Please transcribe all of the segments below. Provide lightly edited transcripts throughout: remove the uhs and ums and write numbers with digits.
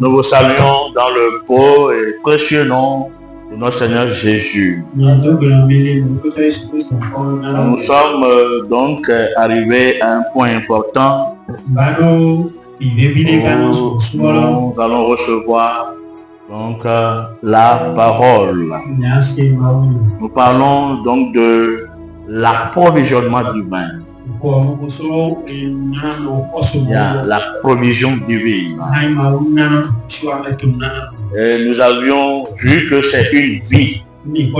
Nous vous saluons dans le beau et précieux nom de notre Seigneur Jésus. Nous sommes donc arrivés à un point important où nous allons recevoir donc la parole. Nous parlons donc de l'approvisionnement divin. La provision divine. Et nous avions vu que c'est une vie. Nous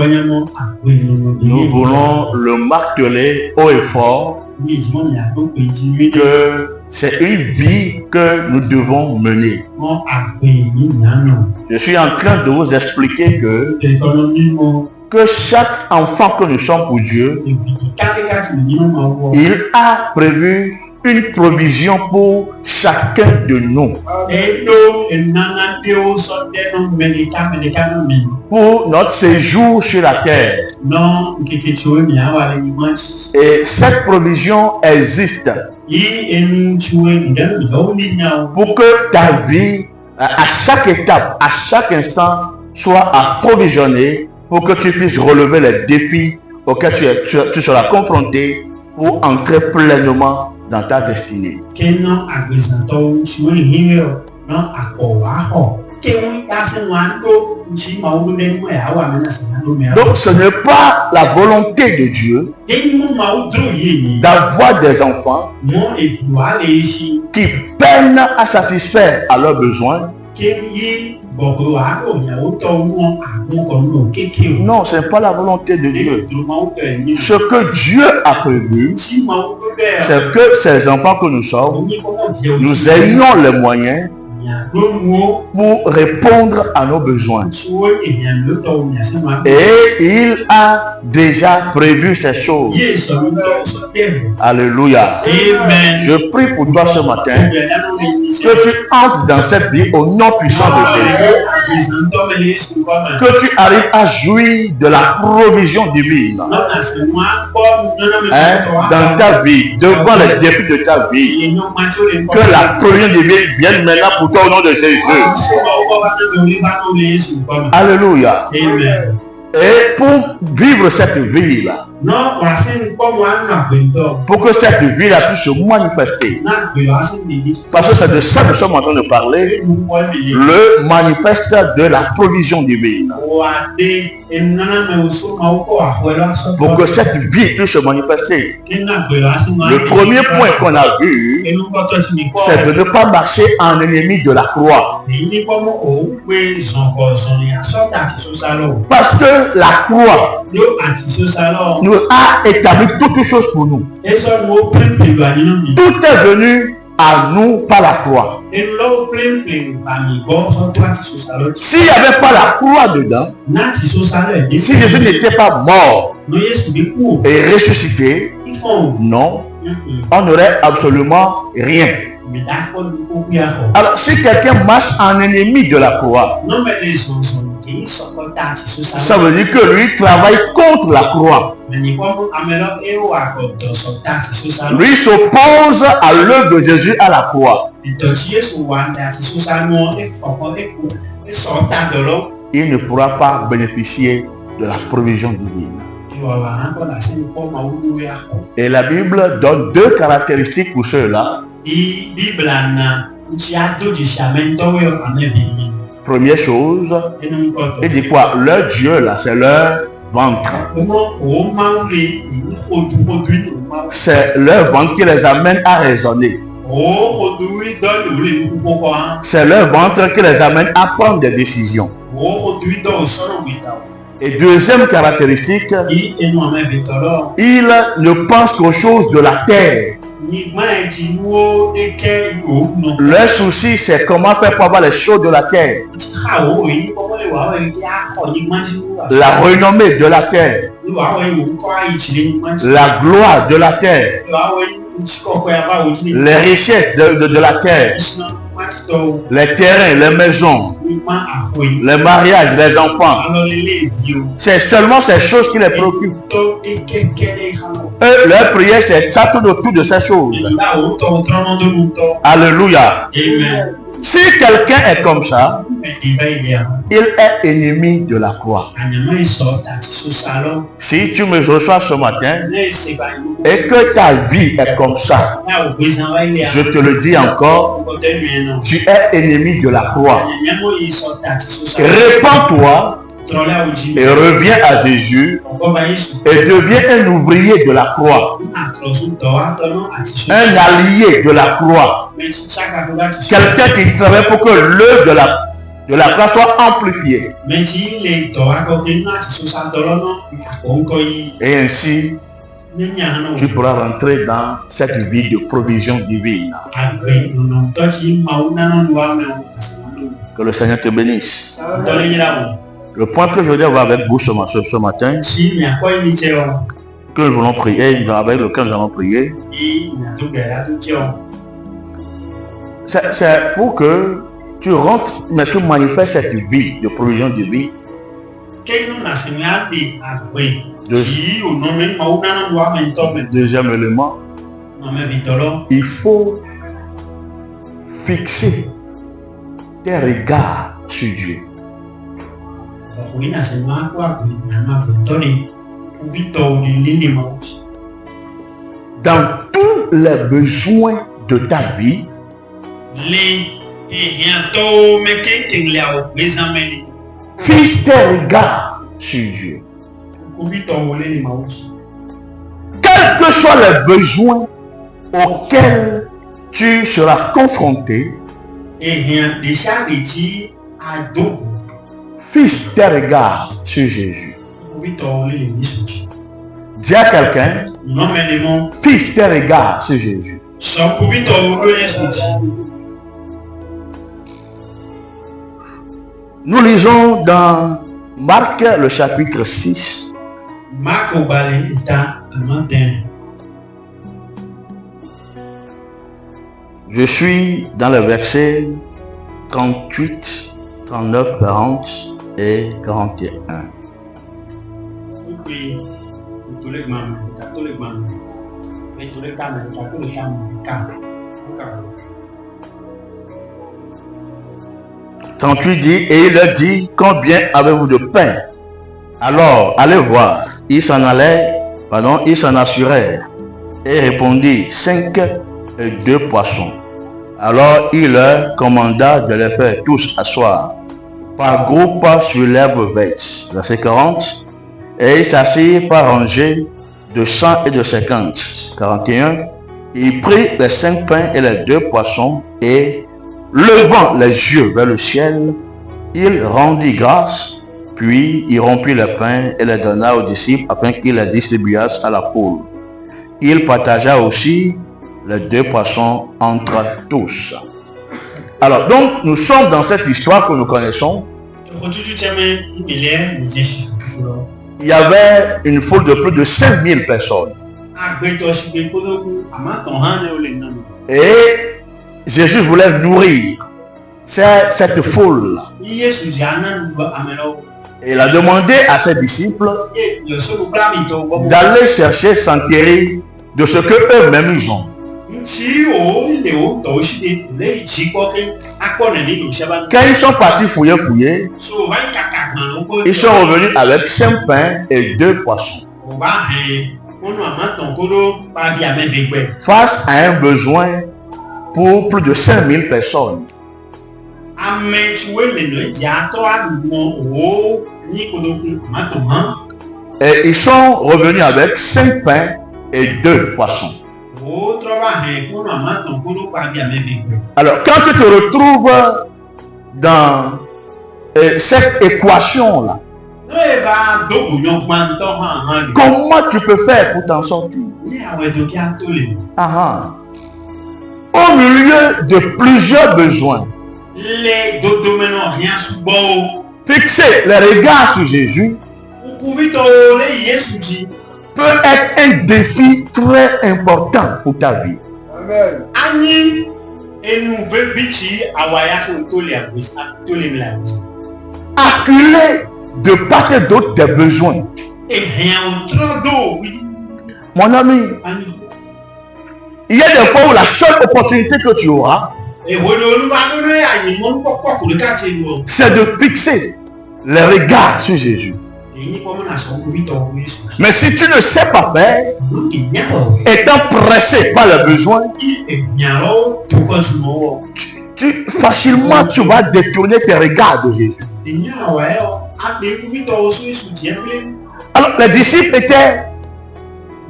voulons le marteler haut et fort que c'est une vie que nous devons mener. Je suis en train de vous expliquer que chaque enfant que nous sommes pour Dieu, il a prévu une provision pour chacun de nous. Pour notre séjour sur la terre. Et cette provision existe pour que ta vie, à chaque étape, à chaque instant, soit approvisionnée pour que tu puisses relever les défis auxquels tu seras confronté pour entrer pleinement dans ta destinée. Donc ce n'est pas la volonté de Dieu d'avoir des enfants qui peinent à satisfaire à leurs besoins. Non, ce n'est pas la volonté de Dieu. Ce que Dieu a prévu, c'est que ces enfants que nous sommes, nous ayons les moyens pour répondre à nos besoins. Et il a déjà prévu ces choses. Alléluia. Je prie pour toi ce matin que tu entres dans cette vie au nom puissant de Jésus. Que tu arrives à jouir de la provision divine dans ta vie, devant les défis de ta vie. Que la provision divine vienne maintenant pour toi au nom de Jésus. Alléluia. Amen. Et pour vivre cette vie-là, pour que cette vie-là puisse se manifester, parce que c'est de ça que nous sommes en train de parler, le manifeste de la provision divine. Pour que cette vie puisse se manifester, le premier point qu'on a vu, c'est de ne pas marcher en ennemi de la croix. Parce que la croix nous a établi toutes choses pour nous. Tout est venu à nous par la croix. S'il n'y avait pas la croix dedans, si Jésus n'était pas mort et ressuscité, non, on n'aurait absolument rien. Alors si quelqu'un marche en ennemi de la croix, ça veut dire que lui travaille contre la croix. Lui s'oppose à l'œuvre de Jésus à la croix. Il ne pourra pas bénéficier de la provision divine. Et la Bible donne deux caractéristiques pour ceux-là. Première chose, il dit quoi? Leur Dieu là, c'est leur ventre. C'est leur ventre qui les amène à raisonner. C'est leur ventre qui les amène à prendre des décisions. Et deuxième caractéristique, il ne pense qu'aux choses de la terre. Le souci, c'est comment faire pour avoir les choses de la terre. La renommée de la terre. La gloire de la terre. Les richesses de la terre. Les terrains, les maisons, les mariages, les enfants. C'est seulement ces choses qui les préoccupent. Et leur prière, c'est ça tout autour de ces choses. Alléluia. Si quelqu'un est comme ça, il est ennemi de la croix. Si tu me reçois ce matin et que ta vie est comme ça, je te le dis encore, tu es ennemi de la croix. Répands-toi et reviens à Jésus et deviens un ouvrier de la croix, un allié de la croix, quelqu'un qui travaille pour que l'œuvre de la croix soit amplifiée. Et ainsi, tu pourras rentrer dans cette vie de provision divine. Que le Seigneur te bénisse. Le point que je voudrais voir avec vous ce matin, que nous voulons prier, avec lequel nous allons prier, c'est pour que tu rentres, mais tu manifestes cette vie de provision divine. Deuxième élément, il faut fixer tes regards sur Dieu. Dans tous les besoins de ta vie, fixe tes regards sur Dieu. Quels que soient les besoins auxquels tu seras confronté, fixe tes regards sur Jésus. Dis à quelqu'un, fixe tes regards sur Jésus. Nous lisons dans Marc le chapitre 6. Je suis dans le verset 38, 39, 40 et 41. Dit, et il leur dit, combien avez-vous de pain? Alors, allez voir. Ils s'en assurèrent et répondit, 5 et 2 poissons. Alors il leur commanda de les faire tous asseoir par groupe sur l'herbe verte. Verset 40. Et ils s'assirent par rangées de 100 et de 50. 41. Il prit les 5 pains et les 2 poissons et, levant les yeux vers le ciel, il rendit grâce, puis il rompit le pain et les donna aux disciples afin qu'ils les distribuassent à la foule. Il partagea aussi les 2 poissons entre tous. Alors, donc, nous sommes dans cette histoire que nous connaissons. Il y avait une foule de plus de 5000 personnes. Et Jésus voulait nourrir cette foule. Et il a demandé à ses disciples d'aller chercher, s'enquérir de ce que eux-mêmes ils ont. Quand ils sont partis fouiller, ils sont revenus avec 5 pains et 2 poissons. Face à un besoin pour plus de 5000 personnes. Et ils sont revenus avec 5 pains et 2 poissons. Alors, quand tu te retrouves dans cette équation-là, comment tu peux faire pour t'en sortir? Au milieu de plusieurs besoins, fixer les regards sur Jésus peut être un défi très important pour ta vie. Acculer de part et d'autre tes besoins. Mon ami, il y a des fois où la seule opportunité que tu auras, c'est de fixer les regards sur Jésus. Mais si tu ne sais pas faire, étant pressé par le besoin, facilement tu vas détourner tes regards de Jésus. Alors les disciples étaient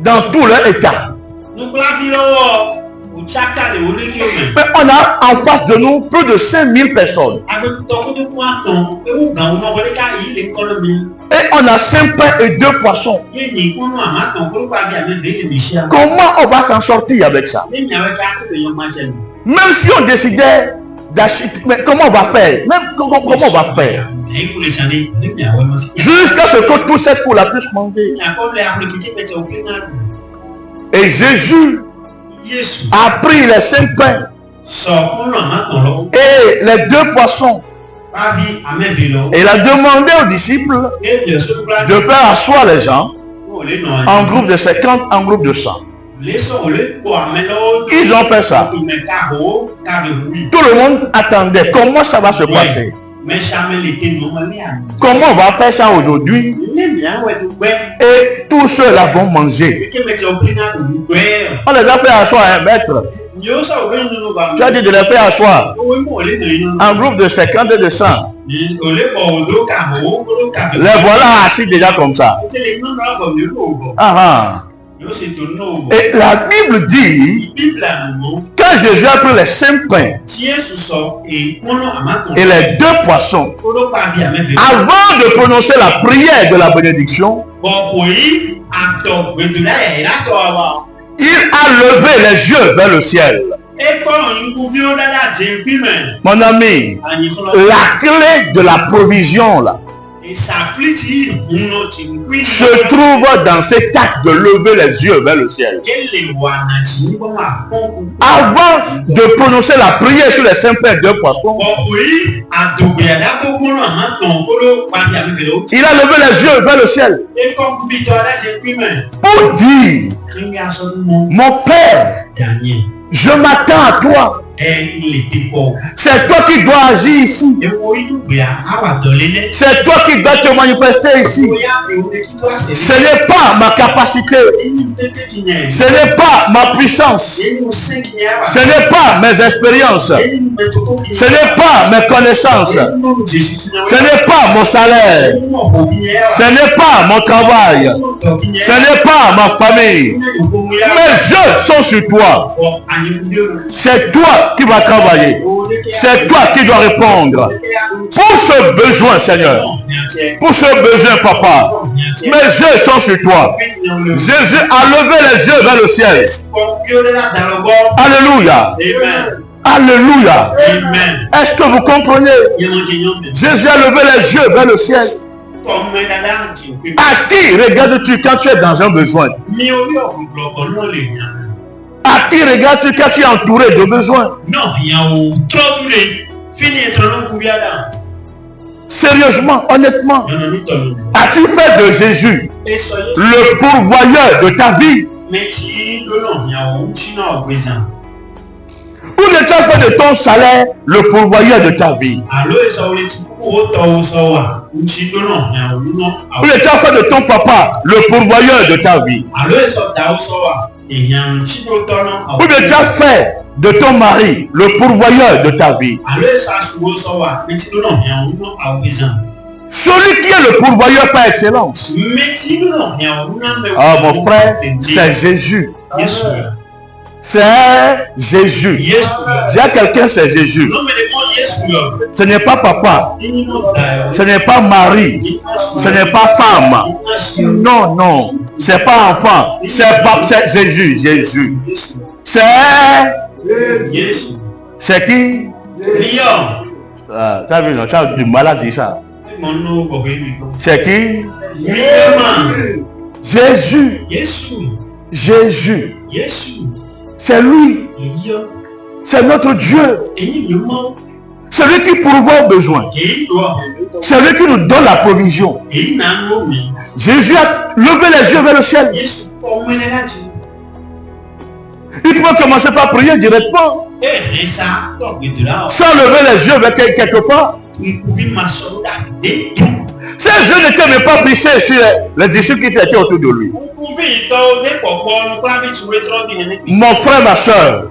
dans tout leur état. Mais on a en face de nous plus de 5000 personnes. Et on a 5 pains et 2 poissons. Comment on va s'en sortir avec ça? Même si on décidait d'acheter, mais comment on va faire? Même comment on va faire? Jusqu'à ce que tous ces fous-là puissent manger. Et Jésus a pris les 5 pains et les 2 poissons. Et il a demandé aux disciples de faire asseoir les gens en groupe de 50, en groupe de 100. Ils ont fait ça. Tout le monde attendait. Comment ça va se passer? Comment on va faire ça aujourd'hui? Et tous ceux-là vont manger. On les a fait asseoir, un maître. Tu as dit de les faire asseoir en groupe de 50 et de 100. Les voilà assis déjà comme ça. Et la Bible dit, quand Jésus a pris les 5 pains et les 2 poissons, avant de prononcer la prière de la bénédiction, il a levé les yeux vers le ciel. Mon ami, la clé de la provision là se trouve dans cet acte de lever les yeux vers le ciel. Avant de prononcer la prière sur les 5 pains et 2 poissons, il a levé les yeux vers le ciel pour dire, mon Père, je m'attends à toi. C'est toi qui dois agir ici. C'est toi qui dois te manifester ici. Ce n'est pas ma capacité. Ce n'est pas ma puissance. Ce n'est pas mes expériences. Ce n'est pas mes connaissances. Ce n'est pas mon salaire. Ce n'est pas mon travail. Ce n'est pas ma famille. Mes yeux sont sur toi. C'est toi qui va travailler. C'est toi qui dois répondre. Pour ce besoin, Seigneur. Pour ce besoin, Papa. Mes yeux sont sur toi. Jésus a levé les yeux vers le ciel. Alléluia. Alléluia. Est-ce que vous comprenez? Jésus a levé les yeux vers le ciel. À qui regardes-tu quand tu es dans un besoin? À qui regardes-tu quand tu es entouré de besoins? Sérieusement, honnêtement, as-tu fait de Jésus le pourvoyeur de ta vie? Ou tu as fait de ton salaire le pourvoyeur de ta vie? Ou tu as fait de ton papa le pourvoyeur de ta vie? Ou tu as fait de ton mari le pourvoyeur de ta vie? Celui qui est le pourvoyeur par excellence. Ah, mon frère, c'est Jésus. C'est Jésus. Dis à quelqu'un, c'est Jésus. Ce n'est pas papa. Ce n'est pas mari. Ce n'est pas femme. Non, non. C'est pas enfant. C'est Jésus. Jésus. C'est qui? Tu as vu, tu as du mal à dire ça. C'est qui? Jésus. Jésus. C'est lui. C'est notre Dieu. C'est lui qui pourvoit aux besoins. C'est lui qui nous donne la provision. Jésus a levé les yeux vers le ciel. Il faut commencer par prier directement. sans lever les yeux vers quelque part. Ces yeux n'étaient même pas plissés sur les disciples qui étaient autour de lui. Mon frère, ma soeur,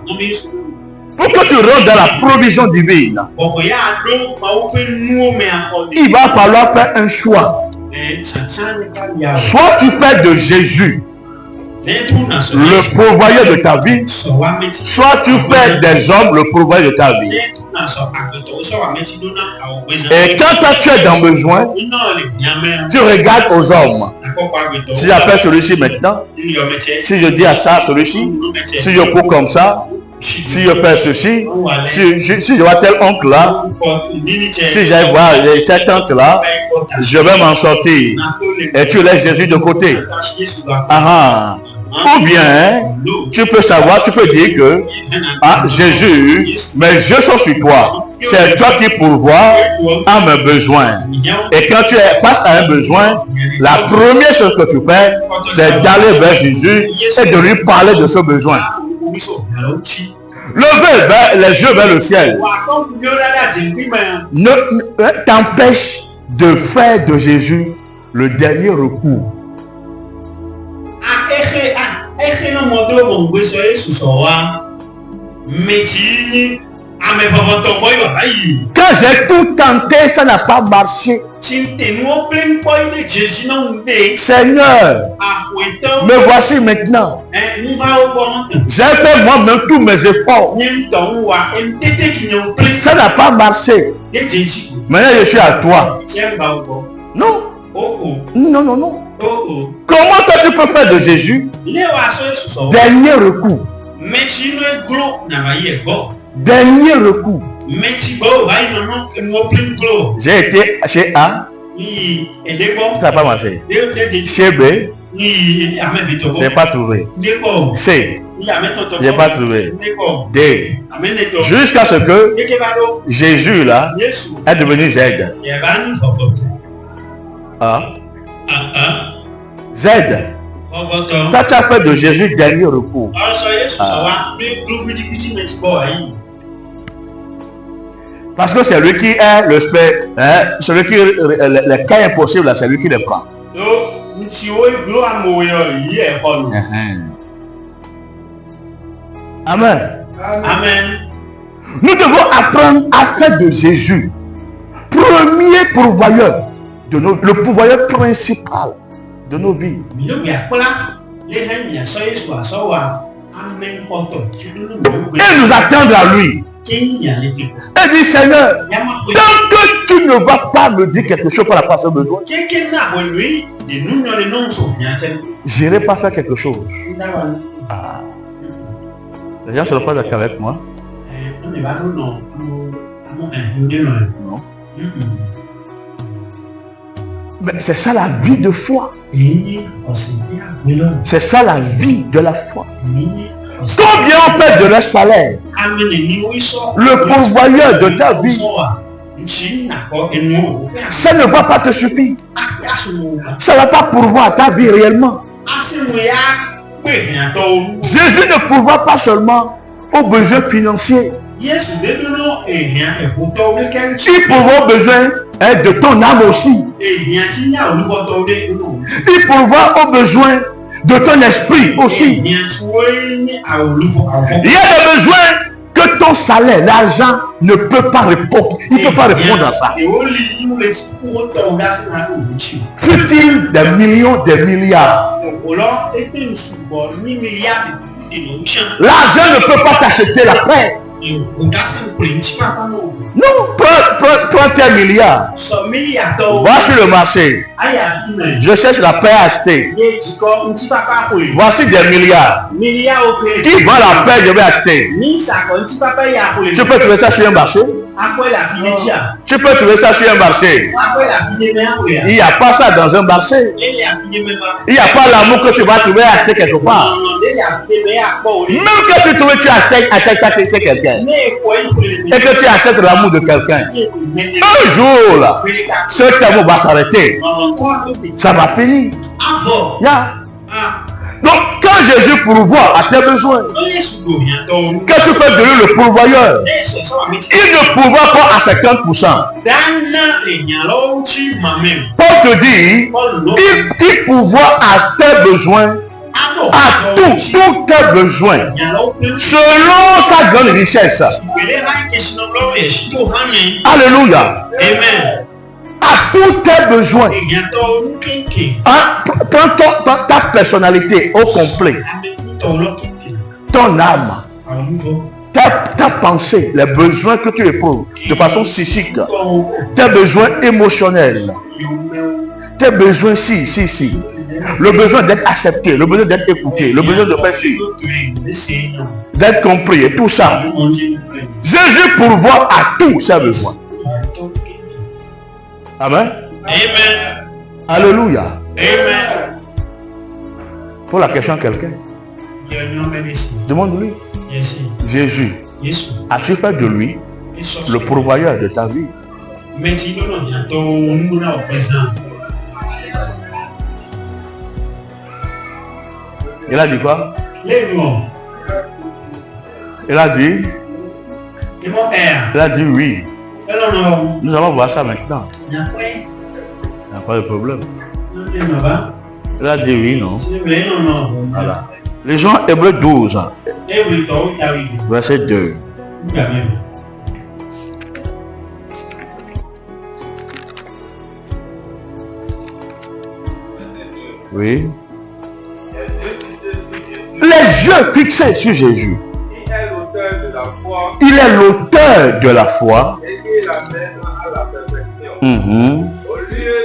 pour que tu rentres dans la provision divine, il va falloir faire un choix. Soit tu fais de Jésus le pourvoyeur de ta vie, soit tu fais des hommes le pourvoyeur de ta vie. Et quand toi tu es dans besoin, tu regardes aux hommes. Si j'appelle celui-ci maintenant, si je dis à ça, celui-ci, si je cours comme ça, si je fais ceci, si je vois tel oncle là, si j'aille voir cette tante là, je vais m'en sortir. Et tu laisses Jésus de côté. Ou bien, tu peux savoir, tu peux dire que Jésus, mes yeux sont sur toi. C'est toi qui pourvois à mes besoins. Et quand tu es face à un besoin, la première chose que tu fais, c'est d'aller vers Jésus et de lui parler de ce besoin. Lever les yeux vers le ciel ne t'empêche de faire de Jésus le dernier recours. Quand j'ai tout tenté, ça n'a pas marché. Seigneur, me voici maintenant. J'ai fait moi-même tous mes efforts. Ça n'a pas marché. Maintenant, je suis à toi. Non. Non, non, non. Comment toi tu peux faire de Jésus dernier recours? Dernier recours. J'ai été chez A, ça n'a pas marché. Chez B, je n'ai pas trouvé. C, je n'ai pas trouvé. D, jusqu'à ce que Jésus là est devenu Z. Z. Toi, tu as fait de Jésus dernier recours. Parce que c'est lui qui est le celui qui les cas impossibles, c'est lui qui les prend. Amen. Amen. Nous devons apprendre à faire de Jésus premier pourvoyeur, le pourvoyeur principal de nos vies. Et nous attendre à lui. Et dit Seigneur, tant que tu ne vas pas me dire quelque chose par rapport à ce besoin, je n'irai pas faire quelque chose. Les gens ne sont pas d'accord avec moi. Non. Mais c'est ça la vie de foi. C'est ça la vie de la foi. Combien on paie de leur salaire? Le pourvoyeur de ta vie, ça ne va pas te suffire. Ça ne va pas pourvoir ta vie réellement. Jésus ne pourvoit pas seulement aux besoins financiers. Il pourvoit aux besoins de ton âme aussi. Il pourvoit aux besoins de ton esprit aussi. Il y a des besoins que ton salaire, l'argent ne peut pas répondre. Il ne peut pas répondre à ça. Fut-il des millions, des milliards. L'argent ne peut pas t'acheter la paix. Non, prends tes milliards. Va sur le marché. Je cherche la paix à acheter. Voici des milliards. Qui vend la paix, je vais acheter. Tu peux trouver ça sur un marché? Tu peux trouver ça sur un marché. Il n'y a pas ça dans un marché. Il n'y a pas l'amour que tu vas trouver acheter quelque part. Même que tu trouves que tu achètes ça chez quelqu'un. Et que tu achètes l'amour de quelqu'un. Un jour là, ce amour va s'arrêter. Ça va finir. Donc, quand Jésus pourvoit à tes besoins, que tu fais de lui le pourvoyeur, il ne pourvoit pas à 50%. Paul te dit, il pourvoit à tes besoins, à tous tes besoins, selon sa grande richesse. Alléluia. Amen. À tous tes besoins. Prends ta personnalité au complet. Ton âme. Ta pensée, les besoins que tu éprouves de façon psychique. Tes besoins émotionnels. Tes besoins si. Le besoin d'être accepté, le besoin d'être écouté, le besoin de faire ci, d'être compris et tout ça. Jésus pourvoit à tous ses besoins. Amen. Amen. Alléluia. Amen. Pour la question à quelqu'un. Demande-lui. Jésus, as-tu fait de lui le pourvoyeur de ta vie? Il a dit quoi? Il a dit oui. Nous allons voir ça maintenant. Il n'y a pas de problème. Il a dit oui, non? Voilà. Les gens, Hébreux 12, verset 2. Oui. Les yeux fixés sur Jésus. Il est l'auteur de la foi. Et il l'amène à la perfection. Au lieu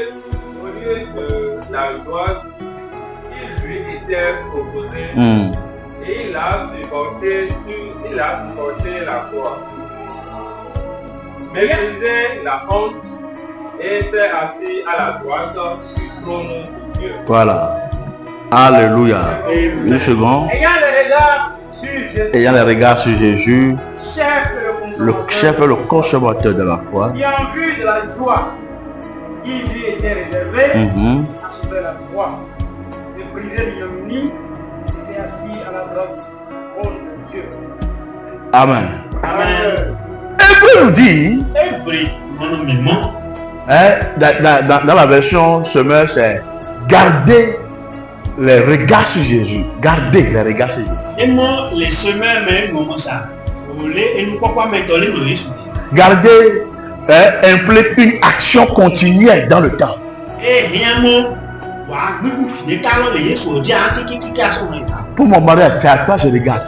de la gloire qui lui était proposée, et il a supporté la croix. Méprisé la honte et s'est assis à la droite du trône de Dieu. Voilà. Alléluia. Une seconde. Ayant les regards sur Jésus, le chef et le consommateur de la foi. Qui en vue de la joie qui lui était réservée, a sauvé la croix, méprisé l'ignominie, et s'est assis à la droite du trône de Dieu. Amen. Amen. Hébreu nous dit, dans la version semeur, c'est garder les regards sur Jésus. Garder les regards sur Jésus. Et moi, les semeurs, mais comment ça? Et nous, pourquoi mettre les noyaux? Garder implique une action continuelle dans le temps. Pour mon mariage, c'est à toi je regarde.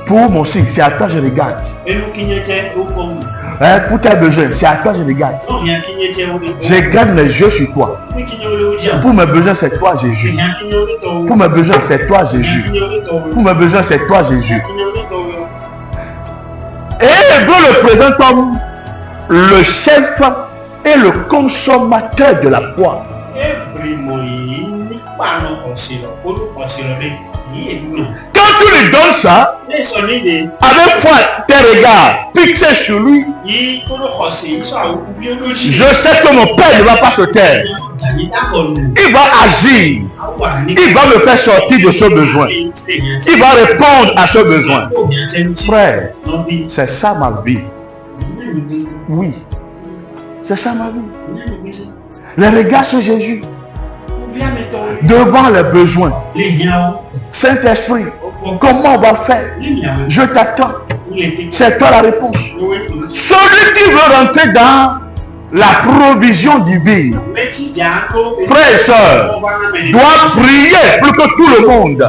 Pour mon signe, c'est à toi je regarde. Pour tes besoins, c'est à toi je regarde. Je garde mes yeux sur toi. Pour mes besoins, c'est toi Jésus. Pour mes besoins, c'est toi Jésus. Pour mes besoins, c'est toi Jésus. Et Dieu le présente comme le chef et le consommateur de la foi. Quand tu lui donnes ça, avec foi, tes regards fixés sur lui, je sais que mon Père ne va pas se taire. Il va agir. Il va me faire sortir de ce besoin. Il va répondre à ce besoin. Frère, c'est ça ma vie. Oui, c'est ça ma vie. Les regards sur Jésus. Devant les besoins. Saint-Esprit, comment on va faire? Je t'attends. C'est toi la réponse. Celui qui veut rentrer dans la provision divine, frères et sœurs, doit prier plus que tout le monde.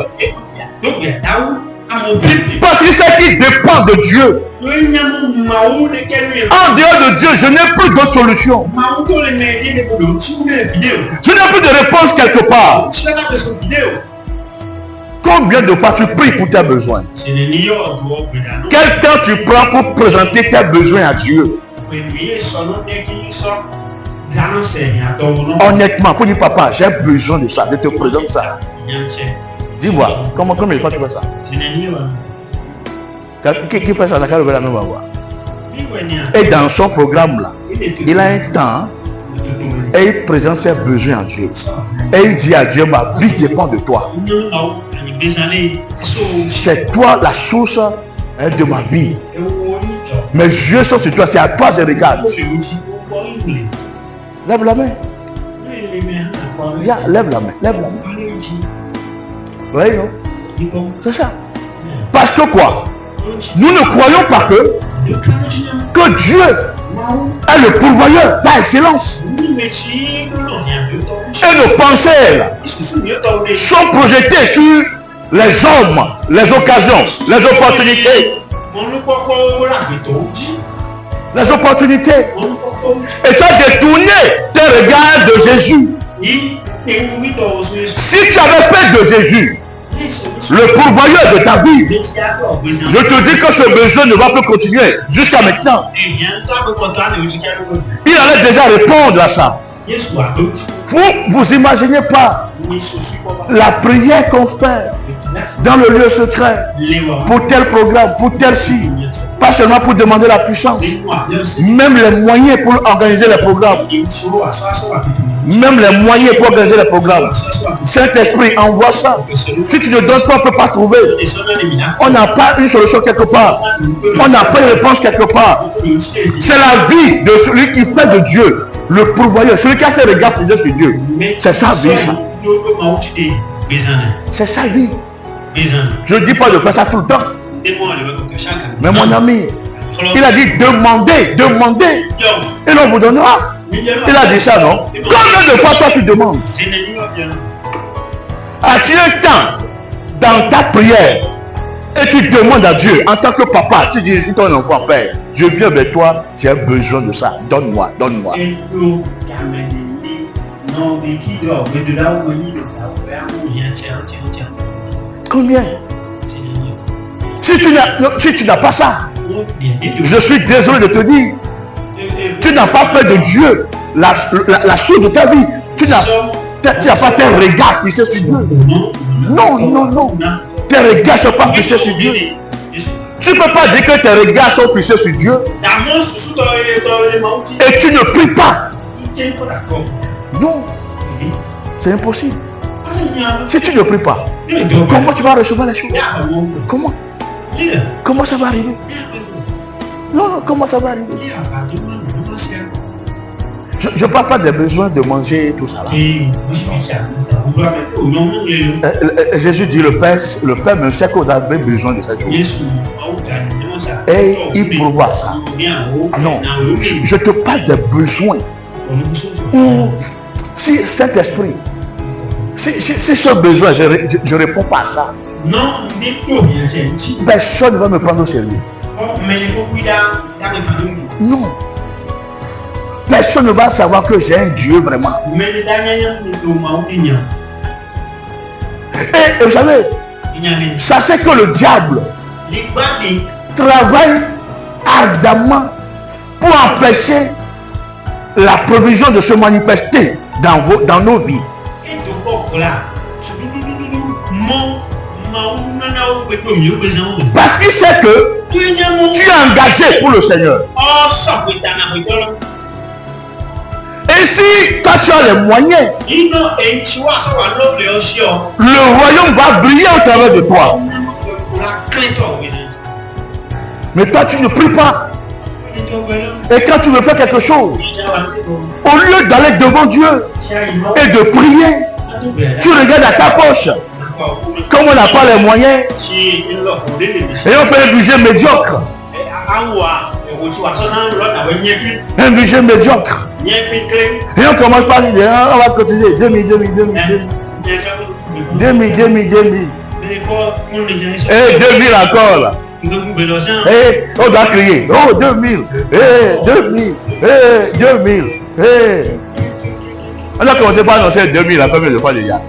Parce que c'est qui dépend de Dieu. En dehors de Dieu, je n'ai plus d'autre solution. Je n'ai plus de réponse quelque part. Combien de fois tu pries pour tes besoins? Quel temps tu prends pour présenter tes besoins à Dieu? Honnêtement, pour dire papa, j'ai besoin de ça, de te présenter ça. Dis-moi, comment il faut faire ça? Qui fait ça? La même voix. Et dans son programme là, il a un temps et il présente ses besoins à Dieu. Et il dit à Dieu, ma vie dépend de toi. C'est toi la source de ma vie. Mes yeux sont sur toi, c'est à toi que je regarde. Lève la main. Yeah, lève la main, lève la main. Oui, non? C'est ça. Parce que quoi? Nous ne croyons pas que Dieu est le pourvoyeur par excellence. Et nos pensées là, sont projetées sur les hommes, les occasions, les opportunités. Les opportunités. Et tu as détourné tes regards de Jésus. Si tu avais peur de Jésus, le pourvoyeur de ta vie, je te dis que ce besoin ne va plus continuer jusqu'à maintenant. Il allait déjà répondre à ça. Vous imaginez pas la prière qu'on fait dans le lieu secret pour tel programme, pour tel signe. Pas seulement pour demander la puissance, même les moyens pour organiser les programmes. Même les moyens pour organiser les programmes. Saint-Esprit, envoie ça. Si tu ne donnes pas, on ne peut pas trouver. On n'a pas une solution quelque part. On n'a pas une réponse quelque part. C'est la vie de celui qui fait de Dieu le pourvoyeur. Celui qui a ses regards posés sur Dieu. C'est sa vie, ça. C'est sa vie. Je ne dis pas de faire ça tout le temps. Mais mon ami, il a dit demandez, demandez, et l'on vous donnera. Il a dit ça, non? Combien de fois toi tu demandes? As-tu un temps dans ta prière et tu demandes à Dieu en tant que papa, tu dis, je suis ton enfant, père, je viens vers toi, j'ai besoin de ça, donne-moi, donne-moi. Combien? Si tu n'as pas ça, je suis désolé de te dire, tu n'as pas peur de Dieu, la source de ta vie. Tu n'as pas tes regards fixés sur Dieu. Non, non, non. Tes regards ne sont pas fixés sur Dieu. Tu ne peux pas dire que tes regards sont fixés sur Dieu et tu ne pries pas. Non, c'est impossible. Si tu ne pries pas, comment tu vas recevoir les choses? Comment? Comment ça va arriver? Non, comment ça va arriver? Je ne parle pas des besoins de manger, tout ça là. Jésus dit, le Père me sait que vous avez besoin de cette chose. Et il pourvoit ça. Non, je te parle des besoins. Si Saint-Esprit, si ce besoin, je ne réponds pas à ça, personne ne va me prendre au sérieux. Non. Personne ne va savoir que j'ai un Dieu vraiment. Et vous savez, sachez que le diable travaille ardemment pour empêcher la provision de se manifester dans nos vies. Parce qu'il sait que tu es engagé pour le Seigneur. Et si toi tu as les moyens, le royaume va briller au travers de toi. Mais toi tu ne pries pas. Et quand tu veux faire quelque chose, au lieu d'aller devant Dieu et de prier, tu regardes à ta poche. Comme on n'a pas les moyens, et on fait un budget médiocre. Un budget médiocre. Et on commence par dire, on va cotiser 2000. Et 2000 encore là. Et on doit crier, oh 2000. On a commencé par annoncer 2000 à combien de fois déjà?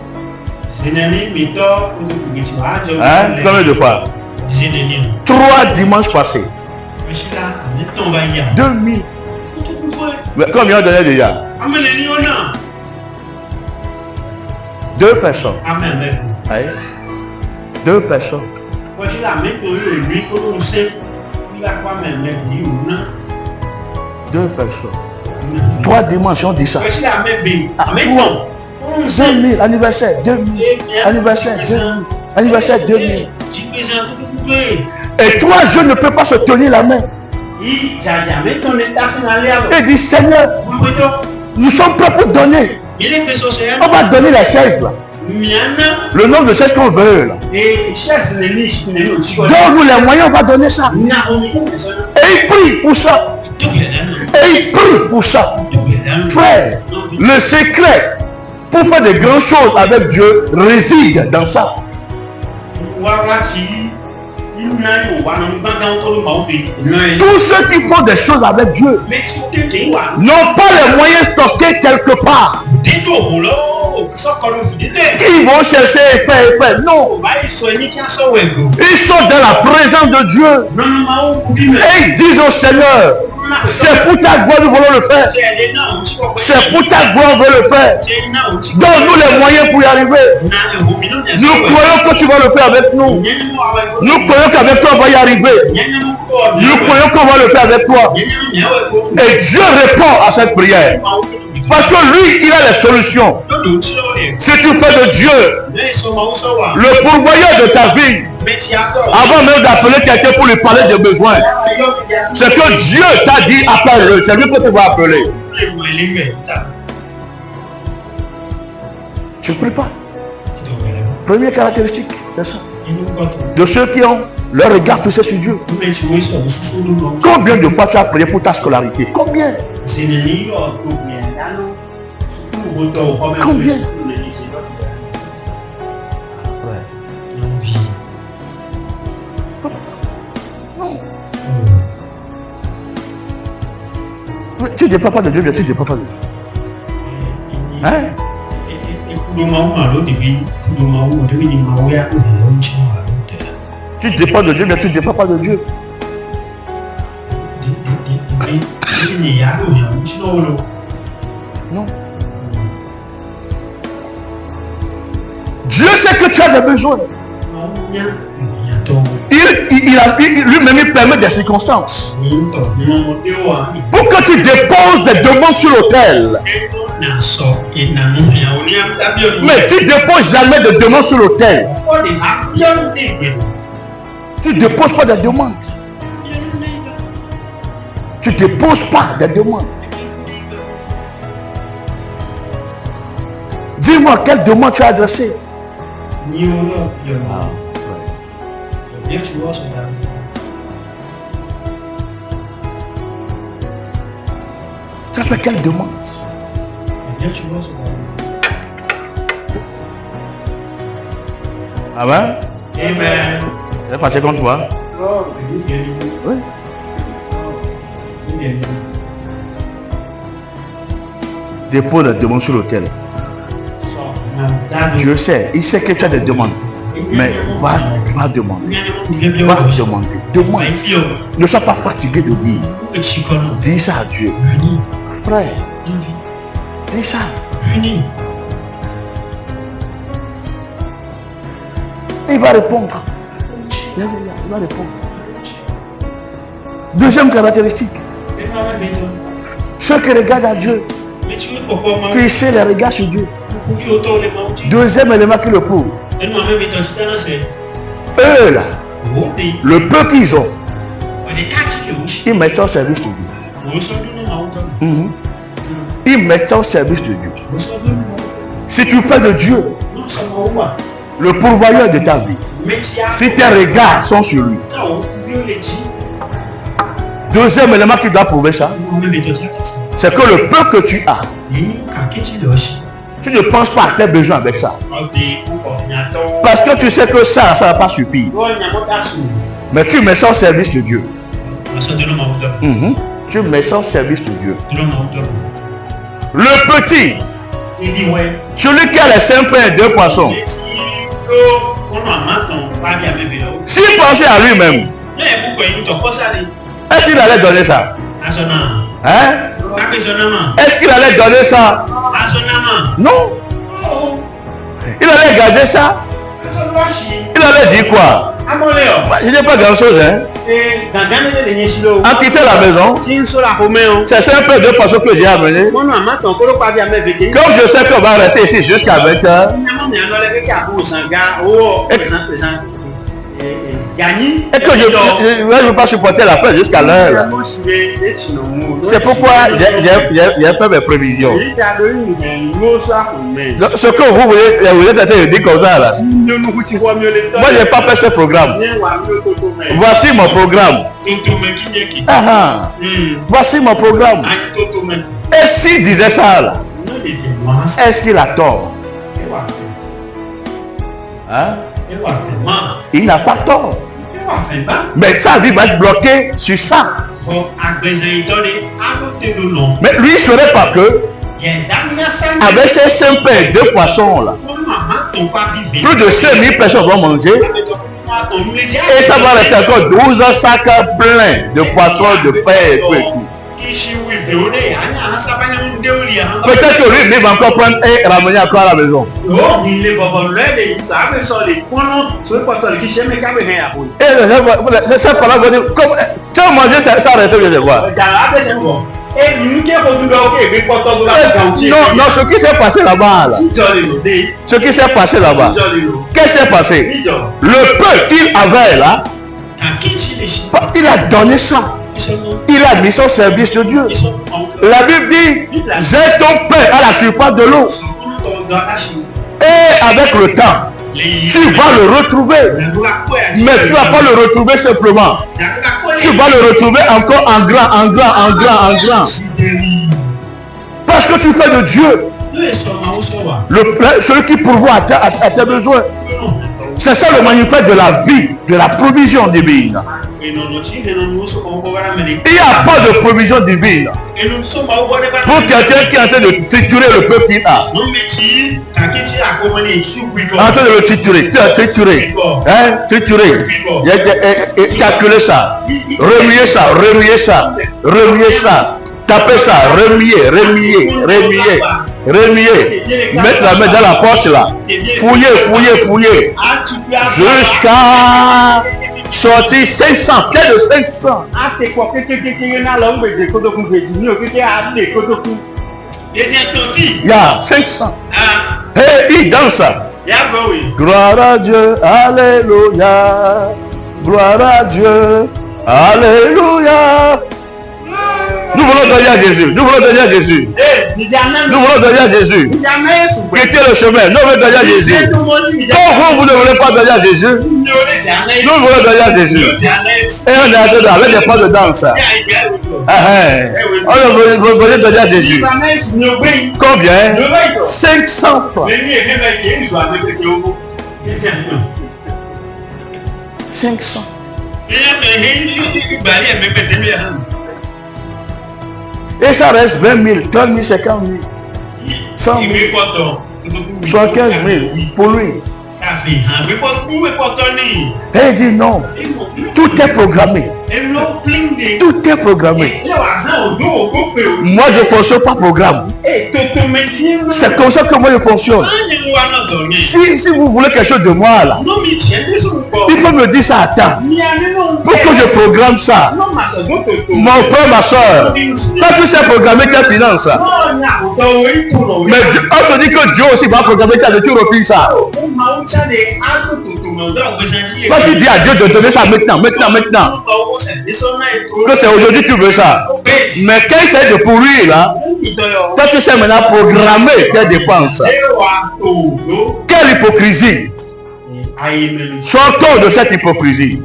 Hein? Combien de fois? 3 dimanches passés. 2000. Mais combien on donnait déjà? 2 personnes. Oui. 2 personnes. 2 personnes. 3 dimanches, on dit ça. 2000, anniversaire 2000, anniversaire 2000, anniversaire 2000. Et toi, je ne peux pas se tenir la main. Et dit, Seigneur, nous sommes prêts pour donner. On va donner la chaise là. Le nombre de chaises qu'on veut là. Donne-nous les moyens, on va donner ça. Et il prie pour ça. Et il prie pour ça. Frère, le secret pour faire de grandes choses avec Dieu réside dans ça. Tous ceux qui font des choses avec Dieu n'ont pas les moyens stockés quelque part. Ils vont chercher et faire. Non. Ils sont dans la présence de Dieu. Et ils disent au Seigneur, c'est pour ta gloire nous voulons le faire. C'est pour ta gloire on veut le faire. Donne-nous les moyens pour y arriver. Nous croyons que tu vas le faire avec nous. Nous croyons qu'avec toi on va y arriver. Nous croyons qu'on va le faire avec toi. Et Dieu répond à cette prière. Parce que lui, il a les solutions. Si tu fais de Dieu le pourvoyeur de ta vie, avant même d'appeler quelqu'un pour lui parler des besoins, c'est que Dieu t'a dit appelle-le. C'est lui que tu vas appeler. Tu ne pries pas. Première caractéristique, c'est ça. De ceux qui ont leur regard fixé sur Dieu. Combien de fois tu as prié pour ta scolarité? Combien? Combien? Non. Tu ne dépends pas de Dieu, tu ne dépends pas de Dieu. Hein? Tu dépends de Dieu, mais tu ne dépends pas de Dieu. Non. Dieu sait que tu as des besoins. Lui-même il permet des circonstances pour que tu déposes des demandes sur l'autel. Mais tu ne déposes jamais de demandes sur l'autel. Tu ne déposes pas de demandes. Tu ne déposes pas de demandes. Dis-moi quelle demande tu as adressée. Tu as fait quelle demande? Amen. Amen. C'est passé comme toi. Oui. Dépose la demande sur l'autel. Dieu sait, il sait que tu as des demandes. Mais va demander. Va demander. Demande. Ne sois pas fatigué de dire. Dis ça à Dieu. Frère. Dis ça. Il va répondre. Il va répondre. Deuxième caractéristique. Ceux qui regardent à Dieu, qui essaient les regards sur Dieu. Deuxième élément qui le prouve. Eux là, le peu qu'ils ont, ils mettent ça au service de Dieu. Ils mettent ça au service de Dieu. Si tu fais de Dieu le pourvoyeur de ta vie, si tes regards sont sur lui. Deuxième élément qui doit prouver ça, c'est que le peu que tu as, tu ne penses pas à tes besoins avec ça. Parce que tu sais que ça ne va pas suffire. Mais tu mets ça au service de Dieu. Tu mets ça au service de Dieu. Le petit, celui qui a les 5 pains et 2 poissons, s'il pensait à lui-même, est-ce qu'il allait donner ça? Hein? Est-ce qu'il allait donner ça? Non. Il allait garder ça. Il allait dire quoi? Je n'ai pas grand chose, hein? En quittant la maison, c'est un peu de poissons que j'ai amené. Comme je sais qu'on va rester ici jusqu'à 20h, et que je ne veux pas supporter la fête jusqu'à l'heure. C'est pourquoi j'ai fait mes prévisions. Donc, ce que vous voulez en train de dire comme ça là. Moi, je n'ai pas fait ce programme. Voici mon programme. Voici mon programme. Et s'il disait ça là, est-ce qu'il a tort? Hein? Il n'a pas tort. Mais sa vie va être bloquée sur ça. Mais lui, il ne saurait pas que avec ces 5 pains et 2 poissons là, plus de 5000 personnes vont manger. Et ça va rester encore 12 sacs pleins de poissons, de pain et tout et tout. Peut-être que lui, il va encore prendre et ramener encore à la maison. Et ça pendant que vous tu as mangé ça reste je sais quoi. Non, ce qui s'est passé là-bas, là. Ce qui s'est passé là-bas. Qu'est-ce qui s'est passé? Le peu qu'il avait là, il a donné ça. Il a mis son service de Dieu. La Bible dit, jette ton pain à la surface de l'eau. Et avec le temps, tu vas le retrouver. Mais tu ne vas pas le retrouver simplement. Tu vas le retrouver encore en grand. Parce que tu fais de Dieu celui qui pourvoit à tes besoins. C'est ça le manifeste de la vie, de la provision divine. Il n'y a pas de provision divine pour quelqu'un qui est en train de triturer le peu qu'il a. En train de le triturer, triturer. Calculer ça, remuer ça, taper ça, remuer, mettre la main dans la poche là, fouiller, jusqu'à sortir 500, près de 500. Il y a 500. Et il danse. Gloire à Dieu, alléluia. Gloire à Dieu, alléluia. Nous voulons donner à Jésus. Nous voulons donner à Jésus. Quittez le chemin. Nous voulons donner à Jésus. Quand vous ne voulez pas donner à Jésus, nous voulons donner à Jésus. Et on est avec des pas de danse. On veut donner à Jésus. Combien? 500 fois. 500. Et ça reste 20 000, 30 000, 50 000, 100 000, 75 000 pour lui. Et il dit non, tout est programmé. Tout est programmé. Moi je ne fonctionne pas programme. C'est comme ça que moi je fonctionne. Si vous voulez quelque chose de moi là, il faut me dire ça à temps. Pour que je programme ça. Mon frère, ma soeur, quand tu sais programmer tes finances, mais on te dit que Dieu aussi va programmer ta nature au plus ça. Quand tu dis à Dieu de donner ça maintenant, que c'est aujourd'hui que tu veux ça. Mais quand il s'agit de pourrir là, toi tu sais maintenant programmer tes dépenses. Quelle hypocrisie! Sortons de cette hypocrisie.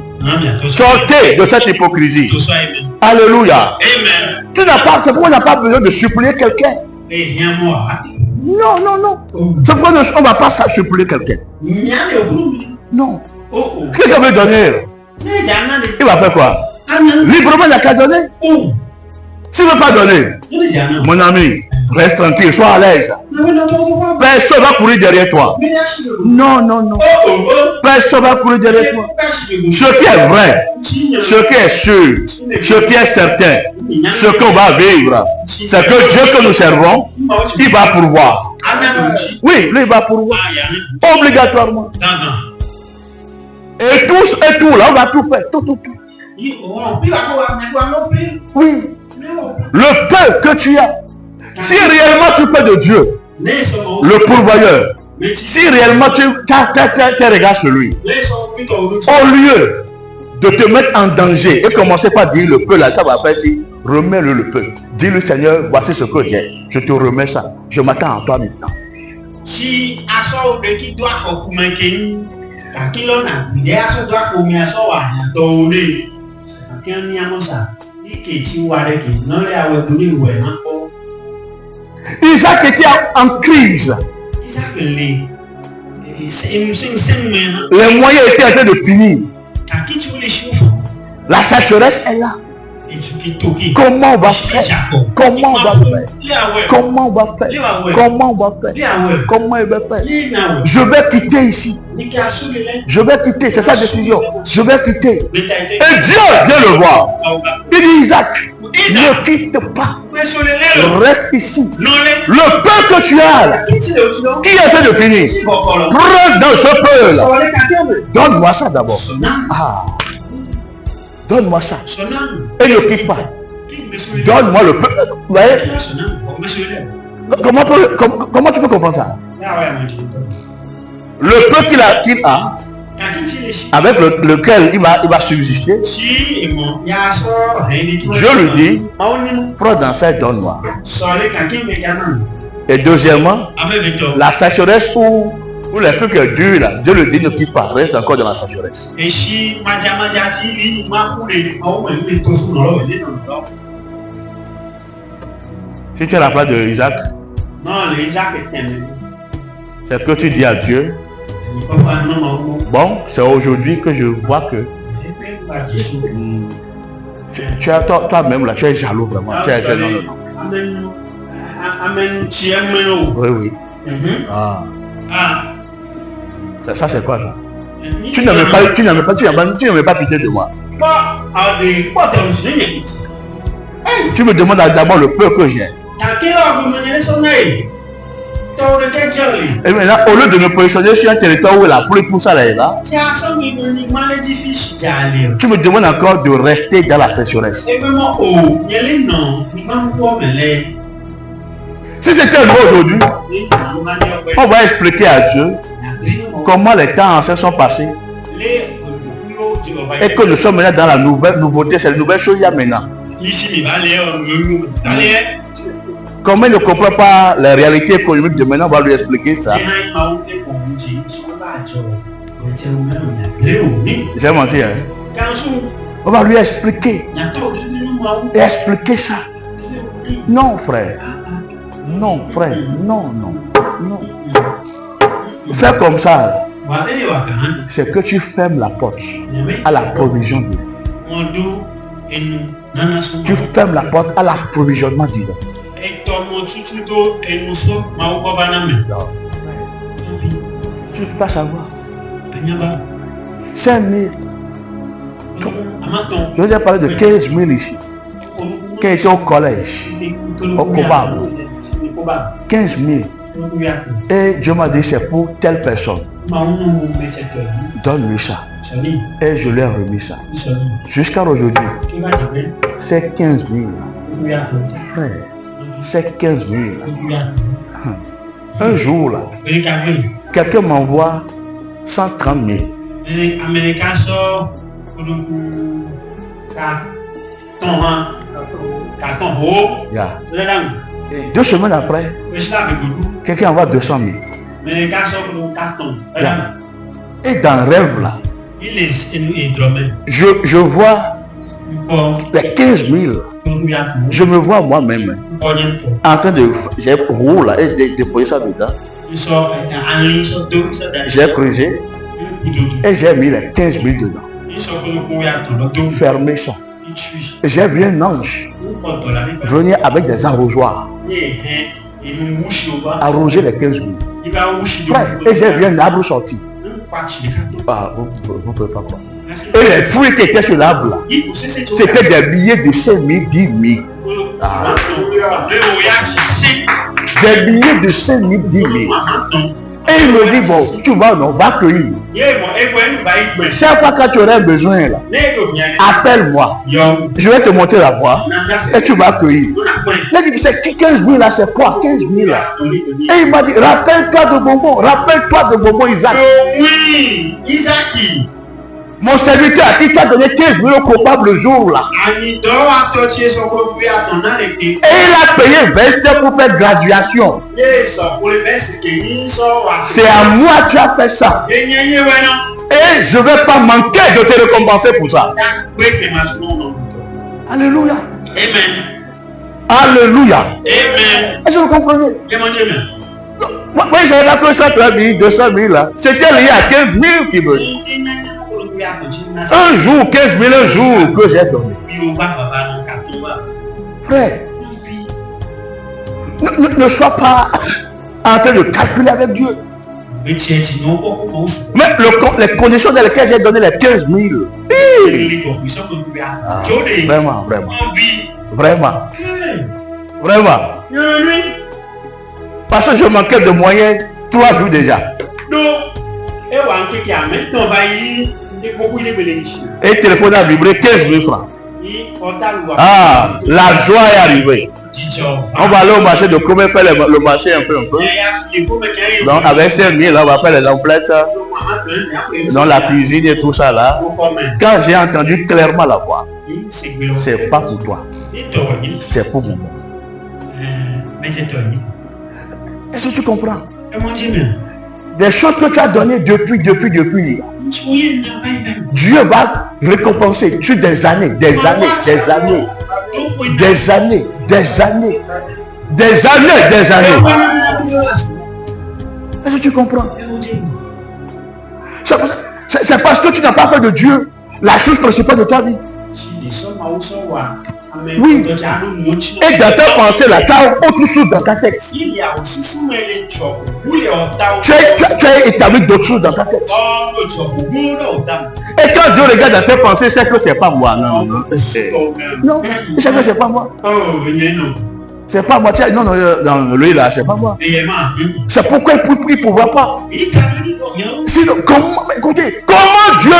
Sortez de cette hypocrisie. Alléluia. Tu n'as pas, c'est pourquoi on n'a pas besoin de supplier quelqu'un. Non. C'est pourquoi on ne va pas supplier quelqu'un. Non. Quelqu'un veut donner. Il va faire quoi? Librement, il n'y a qu'à donner. S'il ne veut pas donner, mon ami, reste tranquille, sois à l'aise. Personne ne va courir derrière toi. Non. Personne ne va courir derrière toi. Ce qui est vrai, ce qui est sûr, ce qui est certain, ce qu'on va vivre, c'est que Dieu que nous servons, il va pourvoir. Oui, lui, il va pourvoir. Obligatoirement. Et tout, là, on va tout faire. Tout. Oui. Le peu que tu as. Si réellement tu peux de Dieu, le pourvoyeur, si réellement tu regardes sur lui, au lieu de te mettre en danger et commencer par dire le peu là, ça va faire si, remets-le le peu. Dis-le Seigneur, voici ce que j'ai, je te remets ça, je m'attends à toi maintenant. Si aso de qui doit faire keni kakilona il aso doit komi aso wa to le kakeni amosa ike ti wa re ki no le awe do ni we ma ko. Isaac était en crise. Isaac les moyens étaient en train de finir. La sécheresse est là. Comment on va faire? Comment on va faire? Comment on va faire? Comment on va faire? Comment il va faire? Je vais quitter ici. Je vais quitter, c'est sa décision. Je vais quitter. Et Dieu vient le voir. Il dit Isaac, ne quitte pas. Reste ici. Le peu que tu as là, qui est en train de finir, prends dans ce peu là. Donne-moi ça d'abord. Ah. Donne-moi ça. Et ne quitte pas. Donne-moi le peu. Vous voyez? Comment tu peux comprendre ça? Le peu qu'il a, avec lequel il va subsister, je lui dis, prends dans ça et donne-moi. Et deuxièmement, la sécheresse où les trucs durs là, Dieu le dit, ne quitte pas, reste encore dans la sécheresse. Si tu es à la place de Isaac, c'est que tu dis à Dieu, bon, c'est aujourd'hui que je vois que tu as toi-même là, tu es jaloux vraiment. Oui, oui. Ah. Ça c'est quoi ça? Tu n'avais pas pitié de moi. Tu me demandes d'abord le peu que j'ai. Et maintenant, au lieu de me positionner sur un territoire où la pluie pousse à là, tu me demandes encore de rester dans la sécheresse. Si c'était moi aujourd'hui, on va expliquer à Dieu comment les temps anciens sont passés et que nous sommes maintenant dans la nouveauté, c'est la nouvelle chose il y a maintenant. Comme il ne comprend pas la réalité économique de maintenant, on va lui expliquer ça. J'ai menti, hein? On va lui expliquer. Et expliquer ça. Non, frère. Non, frère. Non. Faire comme ça, c'est que tu fermes la porte à la provision divine. Tu fermes la porte à l'approvisionnement divin. Tu ne peux pas savoir. 5 000. Je vous ai parlé de 15 000 ici. Qui étaient au collège, au Cobab. 15 000. Et Dieu m'a dit c'est pour telle personne. Donne-lui ça. Et je lui ai remis ça. Jusqu'à aujourd'hui, c'est 15 000. Frère, c'est 15 000. Un jour là, quelqu'un m'envoie 130 000. Yeah. Et 2 semaines après, quelqu'un envoie 200 000. Yeah. Et dans le rêve là, je vois les 15 000. Je me vois moi-même en train de rouler là et déposer ça dedans. J'ai creusé et j'ai mis les 15 000 dedans. Fermé ça. Et j'ai vu un ange venir avec des arrosoirs. Arroser les 15 000. Et j'ai vu un arbre sortir. Ah, vous ne pouvez pas croire. Et les fruits qui étaient sur l'arbre là, c'était des billets de 5 000, 10 000. Ah. Des billets de 5 000, 10 000. Et il me dit, bon, tu vas, on va accueillir. Chaque fois que tu aurais besoin, là, appelle-moi. Je vais te montrer la voie et tu vas accueillir. Il a dit, c'est 15 000 là, c'est quoi 15 000 là? Et il m'a dit, rappelle-toi de Bobo Isaac. Oui, Isaac. Mon serviteur à qui t'a donné 15 000 coupables le jour là. Et il a payé veste pour faire graduation. C'est à moi que tu as fait ça. Et je ne vais pas manquer de te récompenser pour ça. Alléluia. Amen. Alléluia. Amen. Est-ce que vous comprenez? Moi, j'avais la que 130 000, 200 000 là. C'était lié à 15 000 qui me dit. Un jour, 15 000, un jour que j'ai donné. Frère, ne sois pas en train de calculer avec Dieu. Mais les conditions dans lesquelles j'ai donné les 15 000. Vraiment. Parce que je manquais de moyens 3 jours déjà. Et le téléphone a vibré 15 000 francs. Ah, la joie est arrivée. On va aller au marché de commerce, faire le marché un peu. Donc avec 5 000, on va faire les emplettes dans la cuisine et tout ça là. Quand j'ai entendu clairement la voix, c'est pas pour toi, c'est pour moi. Est-ce que tu comprends? Des choses que tu as données depuis. Dieu va récompenser sur des années. Est-ce que tu comprends? C'est parce que tu n'as pas fait de Dieu la chose principale de ta vie. Oui. Et dans ta pensée, là, tu as autre chose dans ta tête. Tu as établi d'autres choses dans ta tête. Et quand Dieu regarde dans tes pensées, c'est que c'est pas moi. Non, c'est que c'est pas moi. C'est pas moi. Non, lui là, c'est pas moi. C'est pourquoi il ne pouvait pas. Sinon, écoutez, comment Dieu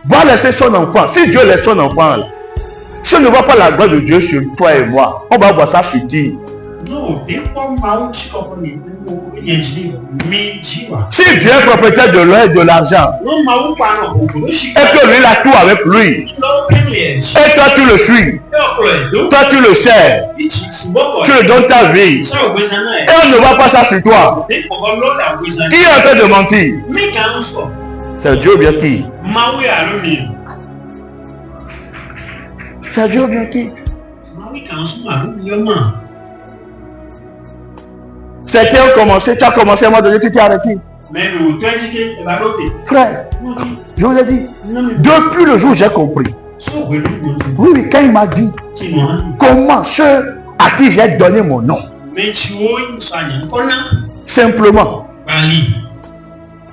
va laisser son enfant? Si Dieu laisse son enfant là, si on ne voit pas la gloire de Dieu sur toi et moi, on va voir ça sur qui? Si Dieu est propriétaire de l'or et de l'argent, et que lui il a tout avec lui, et toi tu le suis, toi tu le sers, tu lui donnes ta vie, et on ne voit pas ça sur toi, qui est en train de mentir? C'est Dieu bien qui? C'est Dieu bien qui? Certains ont commencé, tu as commencé à un moment donné, tu t'es arrêté. Frère, je vous ai dit, depuis le jour où j'ai compris, oui, quand il m'a dit comment ceux à qui j'ai donné mon nom, simplement,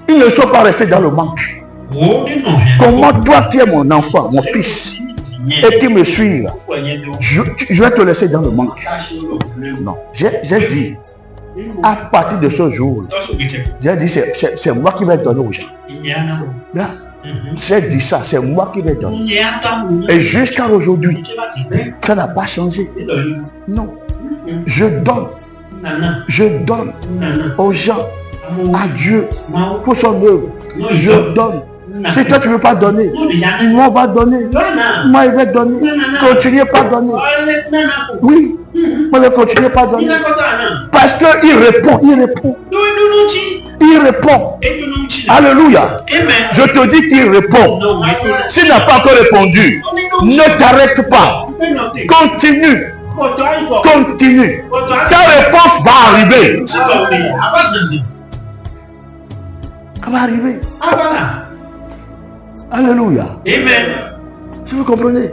ils ne sont pas restés dans le manque. Comment toi qui es mon enfant, mon fils, et qui me suis là, je vais te laisser dans le manque. Non, j'ai dit, à partir de ce jour, j'ai dit, c'est moi qui vais donner aux gens. Là, j'ai dit ça, c'est moi qui vais donner. Et jusqu'à aujourd'hui, ça n'a pas changé. Non, je donne aux gens, à Dieu, pour son œuvre. Je donne. Si toi tu ne veux pas donner, moi on va donner. Moi je vais donner. Continuez pas à donner. Oui, moi je vais continuer pas à donner. Parce qu'il répond. Il répond. Alléluia. Je te dis qu'il répond. S'il n'a pas encore répondu, ne t'arrête pas. Continue. Ta réponse va arriver. Elle va arriver. Alléluia. Amen. Si vous comprenez,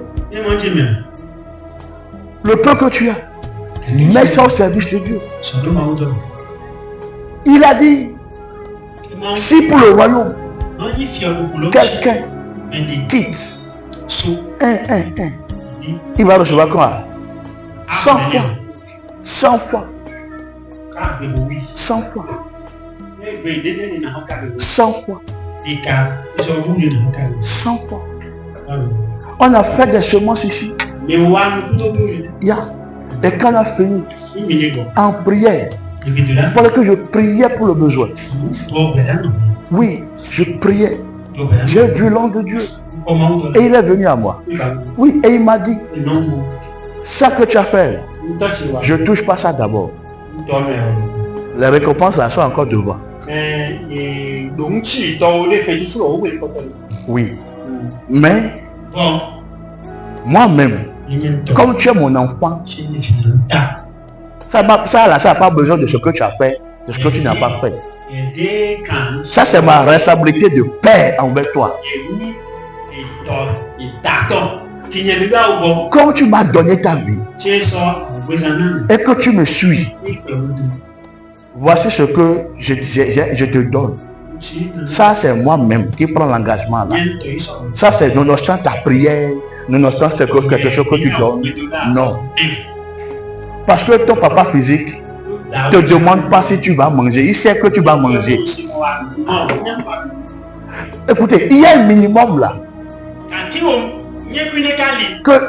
le peu que tu as, mets ça au service de Dieu. Il a dit, si pour le royaume, quelqu'un quitte il va recevoir quoi? 100 fois. 100 fois. 100 fois. On a fait des semences ici. Et quand on a fini, en prière, il fallait que je priais pour le besoin. Oui, je priais. J'ai vu l'ange de Dieu. Et il est venu à moi. Oui, et il m'a dit, ça que tu as fait, je ne touche pas ça d'abord. Les récompenses là sont encore devant. Oui. Mais, moi-même, comme tu es mon enfant, ça n'a pas besoin de ce que tu as fait, de ce que tu n'as pas fait. Ça, c'est ma responsabilité de père envers toi. Comme tu m'as donné ta vie et que tu me suis, voici ce que je te donne. Ça, c'est moi-même qui prends l'engagement là. Ça, c'est nonobstant ta prière, nonobstant quelque chose que tu donnes. Non. Parce que ton papa physique ne te demande pas si tu vas manger. Il sait que tu vas manger. Écoutez, il y a un minimum là.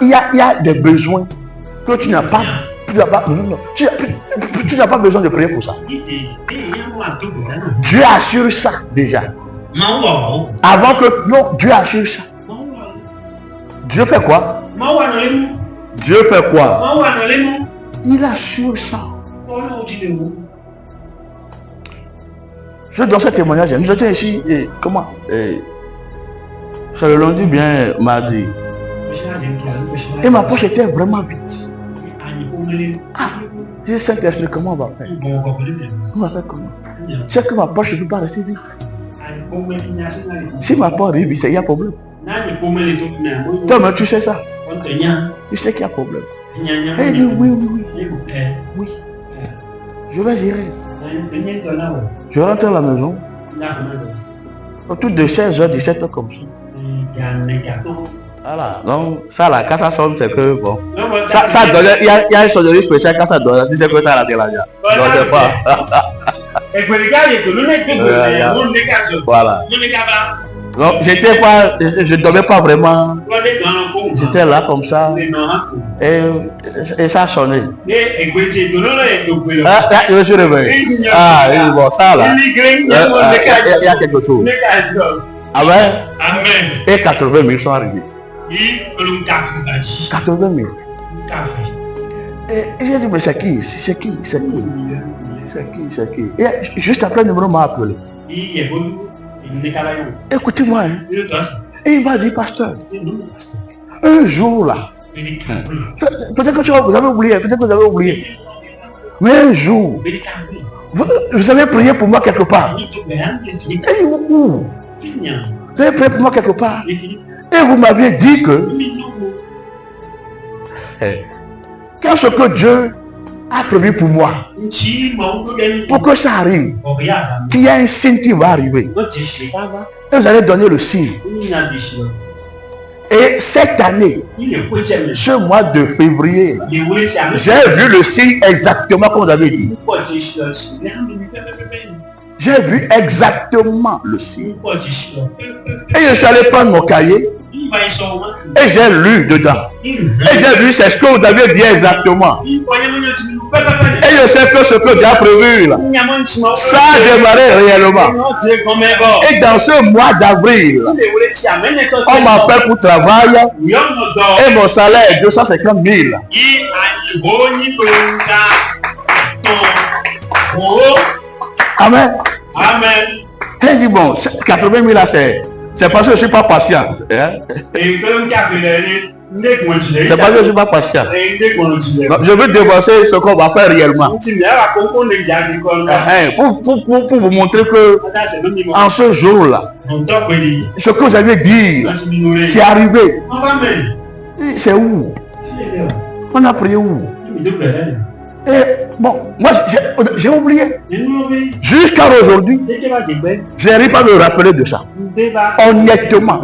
Il y a des besoins que tu n'as pas. Tu n'as pas besoin de prier pour ça. Dieu assure ça déjà. Avant que... Non, Dieu assure ça. Dieu fait quoi? Dieu fait quoi? Il assure ça. Je donne ce témoignage. Nous étions ici, comment? C'est le lundi bien mardi. Et ma poche était vraiment vide. Ah, j'ai Saint-Esprit, comment on va faire? On va faire comment? C'est que ma poche ne peut pas rester vide. Si ma poche est vide, il y a problème. Toi-même, tu sais ça. Tu sais qu'il y a problème. Et il dit oui. Je vais gérer. Je rentre à la maison. Autour de 16h, 17h comme ça. Voilà, donc ça là, quand ça sonne, c'est que bon. Ça donne, il y a une sonnerie spéciale quand ça donne, tu sais que ça là, c'est là. Donc c'est pas. Voilà. Donc j'étais pas, je dormais pas vraiment. J'étais là comme ça. Et ça sonnait. Ah, je me suis réveillé. Ah, bon, ça là. Il y a quelque chose. Amen. Et 80 000 sont arrivés. 80 000. Et j'ai dit, mais c'est qui? Et juste après, le numéro m'a appelé. Écoutez-moi. Hein. Et il m'a dit, pasteur, un jour là, peut-être que vous avez oublié, mais un jour, vous avez prié pour moi quelque part. Et où? Vous avez prié pour moi quelque part. Et vous m'aviez dit que quand ce que Dieu a prévu pour moi, pour que ça arrive, qu'il y a un signe qui va arriver. Et vous allez donner le signe. Et cette année, ce mois de février, j'ai vu le signe exactement comme vous avez dit. J'ai vu exactement le signe. Et je suis allé prendre mon cahier. Et j'ai lu dedans. Et j'ai vu c'est ce que vous avez dit exactement. Et je sais que ce que Dieu a prévu là, ça a démarré réellement. Et dans ce mois d'avril, on m'appelle pour travail. Et mon salaire est 250 000. Amen. Et il dit bon, 80 000 là c'est parce que je ne suis pas patient. Hein? C'est parce que je ne suis pas patient. Donc, je veux dépenser ce qu'on va faire réellement. Pour vous montrer que en ce jour-là, ce que vous avez dit, c'est arrivé. C'est où? On a prié où? Et bon, moi j'ai oublié. Jusqu'à aujourd'hui, je n'arrive pas à me rappeler de ça. Honnêtement.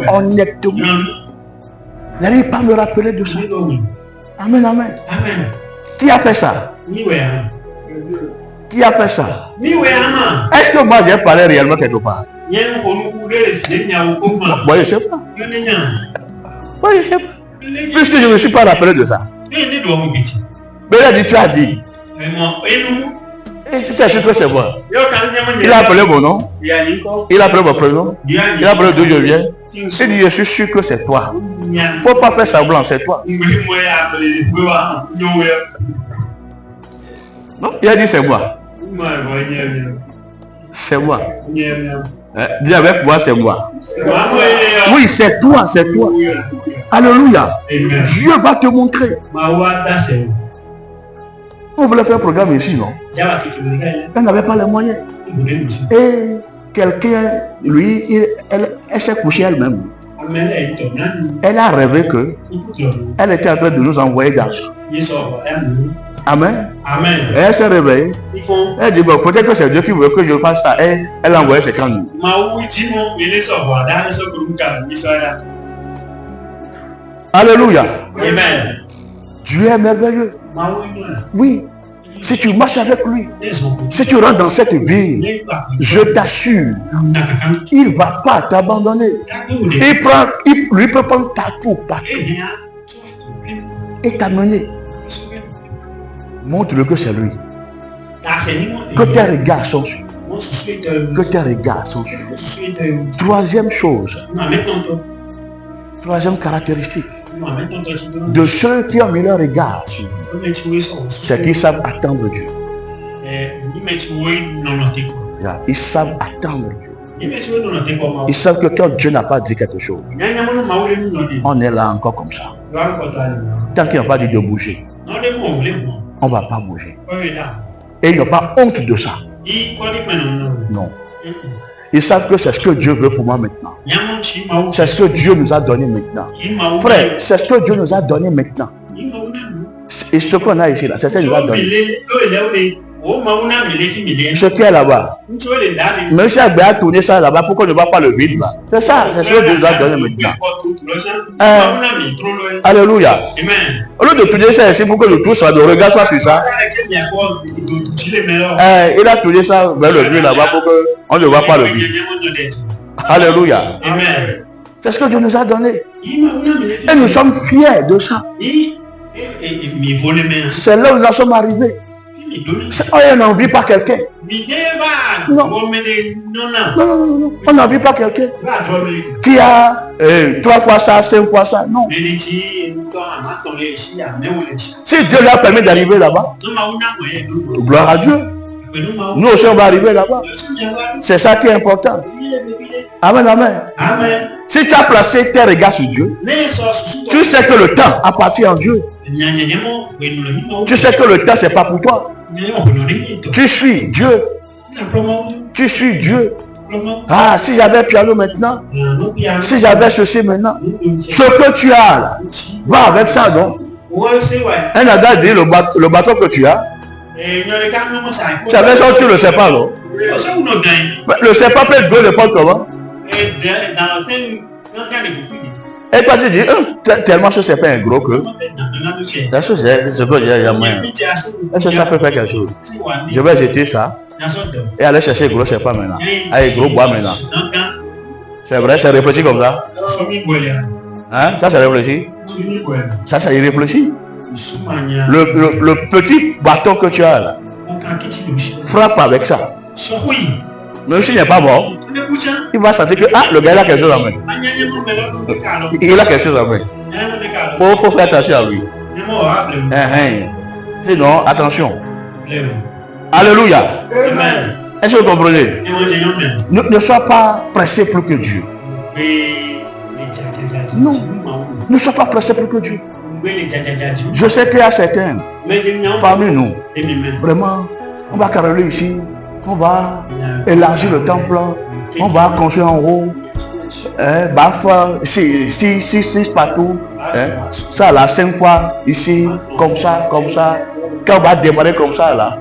Je n'arrive pas à me rappeler de ça. Amen. Qui a fait ça? Qui a fait ça? Mi we ama. Est-ce que moi j'ai parlé réellement quelque part? Yen ko nu ku de nya wo ko ma. Moi je sais pas. Yo ne nya. Moi je sais pas. Puisque je ne me suis pas rappelé de ça. E ne do mo biti. Mais il a dit, tu as dit. E mo enu. Et tu t'es sûr que c'est moi. Yo kan nya mo. Il a appelé mon nom. Ya ni ko. Il a appelé mon prénom. Ya ni. Il a appelé d'où je viens. Il dit, je suis sûr que c'est toi. Nya. Faut pas faire semblant, c'est toi. Mo ya appelé we wa. Nyo we. Non, il a dit, c'est moi. Ma wa nya. C'est moi. Nya. Dis avec moi, c'est moi. Wa mo ye. Oui, c'est toi, c'est toi. Alléluia. Amen. Dieu va te montrer. Ma wa da se. On voulait faire un programme ici, non? Jawa ki to ni kai. Elle n'avait pas les moyens. Et quelqu'un, lui, elle s'est couchée elle-même. Amele e to nani. Elle a rêvé que Ikuto. elle était en train de nous envoyer d'argent. Yeso wa emu. Amen. Amen. Et elle s'est réveillée. Ils font Elle dit, bon, peut-être que c'est Dieu qui veut que je fasse ça. Et elle a envoyé ses cannes. ma wu ji mo ele so wa da so ko nka ni so ya. Alléluia. Amen. Dieu est merveilleux. Ma wu ni na. Oui. Si tu marches avec lui, Eso ko. si tu rentres dans cette ville, Ne pa. je t'assure, Na ka kan. il ne va pas t'abandonner. Ta ko de. Il lui peut prendre partout, partout E ya. et t'amener. Montre-le que c'est lui. Ta se ni mo. Que tes regards sont sur. Mo su su ite. Que tes regards sont sur. Mo su su ite. Troisième chose, Ma me tonto. troisième caractéristique Ma me tonto ti do. de ceux qui ont mis leur regard sur lui, O me ti we so. c'est qu'ils savent attendre Dieu. Ni me ti we no no te ko. Là, ils savent attendre Dieu. Ni me ti we no no te ko ma. Ils savent que quand Dieu n'a pas dit quelque chose, Nya nya mo no ma wu le ni no de. on est là encore comme ça. Wa ko ta ni. Tant qu'ils n'ont pas dit de bouger, No de mo le mo. on ne va pas bouger. Ko we da. Et ils n'ont pas honte de ça. I ko di kan no. Non. Ils savent que c'est ce que Dieu veut pour moi maintenant. Nya mo chi ma wu. C'est ce que Dieu nous a donné maintenant. I ma wu. Frère, c'est ce que Dieu nous a donné maintenant. I ma wu na. Et ce qu'on a ici, là, c'est ce qu'il nous a donné. Ce qui est là-bas. Même si Agbé a tourné ça là-bas, pourquoi ne va pas le vide là? C'est ça, c'est ce que Dieu nous a donné maintenant. Alléluia. Au lieu de tourner ça ici pour que le tout soit de regard soit sur ça, il a tourné ça vers le vide là-bas pour qu'on ne voit pas le vide. Alléluia. C'est ce que Dieu nous a donné. Et nous sommes fiers de ça. C'est là où nous en sommes arrivés. On n'envie pas quelqu'un. Non. Non. On n'envie pas quelqu'un qui a 3 fois ça, 5 fois ça. Non. Si Dieu lui a permis d'arriver là-bas, gloire à Dieu. Nous aussi on va arriver là-bas. C'est ça qui est important. Amen, amen. Si tu as placé tes regards sur Dieu, tu sais que le temps appartient à Dieu. Tu sais que le temps c'est pas pour toi. Tu suis Dieu. Tu suis Dieu. Ah, si j'avais piano maintenant, si j'avais ceci maintenant, ce que tu as là, va avec ça, non? Un adage dit le bateau que tu as, tu avais ça, tu ne le sais pas, non? Le sais pas peut être n'importe comment. Et toi tu dis, tellement ce c'est pas un gros que. La chose c'est que j'ai moyen. Est-ce que ça peut faire quelque chose? Je vais jeter ça et aller chercher gros, je sais pas maintenant. Allez, gros bois maintenant. C'est vrai, c'est réfléchi comme ça. Hein? Ça c'est réfléchi. Ça c'est irréfléchi. Le petit bâton que tu as là, frappe avec ça. Même s'il n'est pas mort, il va sentir que le gars il a quelque chose à main. Il a quelque chose à main. Faut faire attention à lui. Sinon, attention. Alléluia. Est-ce que vous comprenez? Ne sois pas pressé plus que Dieu. Non. Ne sois pas pressé plus que Dieu. Je sais qu'il y a certains parmi nous, vraiment, on va caroler ici, on va élargir le temple, on va construire en haut, faire 6 partout, ça là 5 fois ici, comme ça. Quand on va démarrer comme ça là,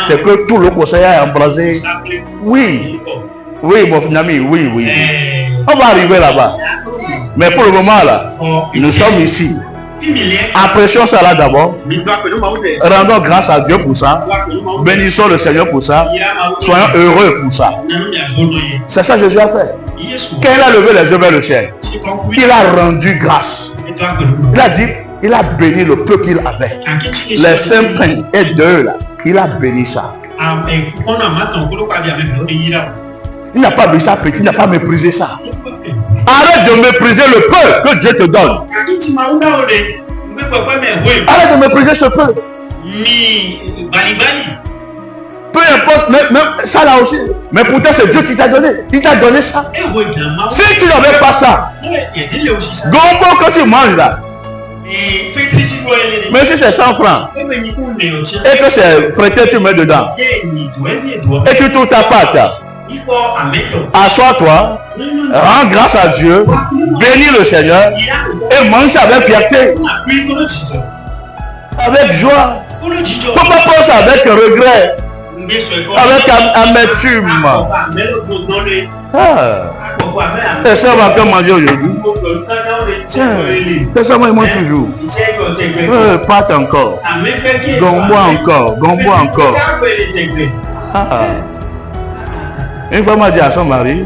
c'est que tout le conseil est embrasé. Oui, mon ami, oui. On va arriver là-bas. Mais pour le moment là, nous sommes ici. Apprécions ça là d'abord. Rendons grâce à Dieu pour ça. Bénissons le Seigneur pour ça. Soyons heureux pour ça. C'est ça que Jésus a fait. Quand il a levé les yeux vers le ciel, il a rendu grâce. Il a dit, il a béni le peu qu'il avait. Les 5 pains et 2 là, il a béni ça. Il n'a pas béni ça petit, il n'a pas méprisé ça. Arrête de mépriser le peu que Dieu te donne. Arrête de mépriser ce peu. Peu importe, même ça là aussi. Mais pourtant c'est Dieu qui t'a donné. Il t'a donné ça. Si tu n'avais pas ça, gombo que tu manges là, mais si c'est 100 francs et que c'est frété, tu mets dedans et tu tournes ta pâte, assois-toi, rends grâce à Dieu, bénis le Seigneur et mange avec fierté, avec joie. Il ne faut pas prendre ça avec regret, avec amertume. C'est ça qu'on va faire manger aujourd'hui. C'est ça qu'on mange toujours. Pâte encore. Gombo encore. Gombo encore. Une fois, m'a dit à son mari,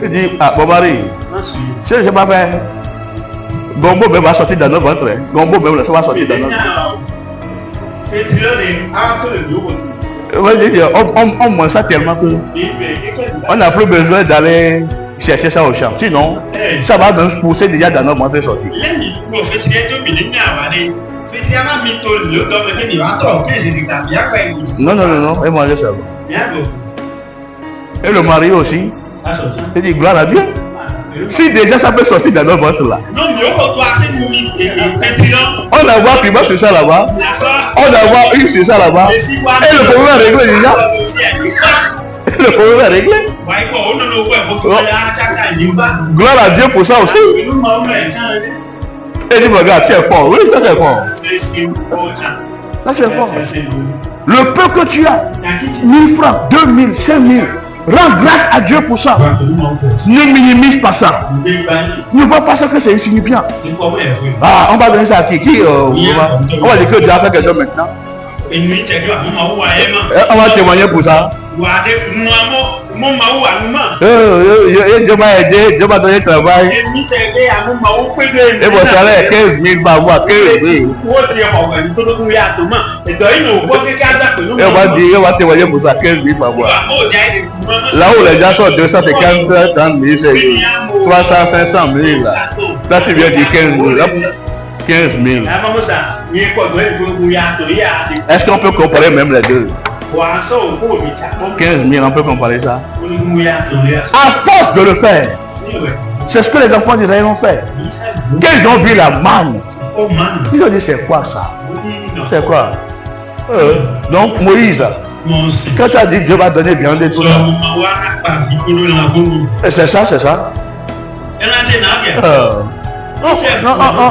il dit, ah, bon mari, si je n'ai pas fait, Gombo même va sortir dans notre ventre. Gombo même va sortir dans notre ventre. On mange ça tellement que on n'a plus besoin d'aller chercher ça au champ. Sinon, ça va même pousser déjà dans notre ventre sortir. Non, et manger ça. Et le mari aussi. Il dit gloire à Dieu. Si déjà ça peut sortir dans notre ventre là. On a voir piment sur ça là-bas. On a voir une sur ça là-bas. Et le problème est réglé déjà. Le problème est réglé. Gloire à Dieu pour ça aussi. Et dit regarde, tu es fort. Oui, tu es fort. Là, tu es fort. Le peu que tu as, 1000 francs, 2000, 5000. Rends grâce à Dieu pour ça. Ne minimise pas ça. Ne vois pas ça que c'est insignifiant. Ah, on va donner ça à qui on va dire que Dieu a fait quelque chose maintenant. On va témoigner pour ça. Dieu m'a aidé, Dieu m'a donné travail. Et mon salaire est 15 000 par mois, 15 000. Et on va témoigner pour ça, 15 000 par mois. Là où les gens sont 250, 30 000, c'est 300, 500 000. Là, tu viens dire 15 000. 15 000. Est-ce qu'on peut comparer même les deux? 15 000, on peut comparer ça. À force de le faire, c'est ce que les enfants d'Israël ont fait. Quand ils ont vu la manne, ils ont dit c'est quoi ça? C'est quoi? Donc Moïse, quand tu as dit Dieu va donner bien de tout ça, c'est ça, c'est ça.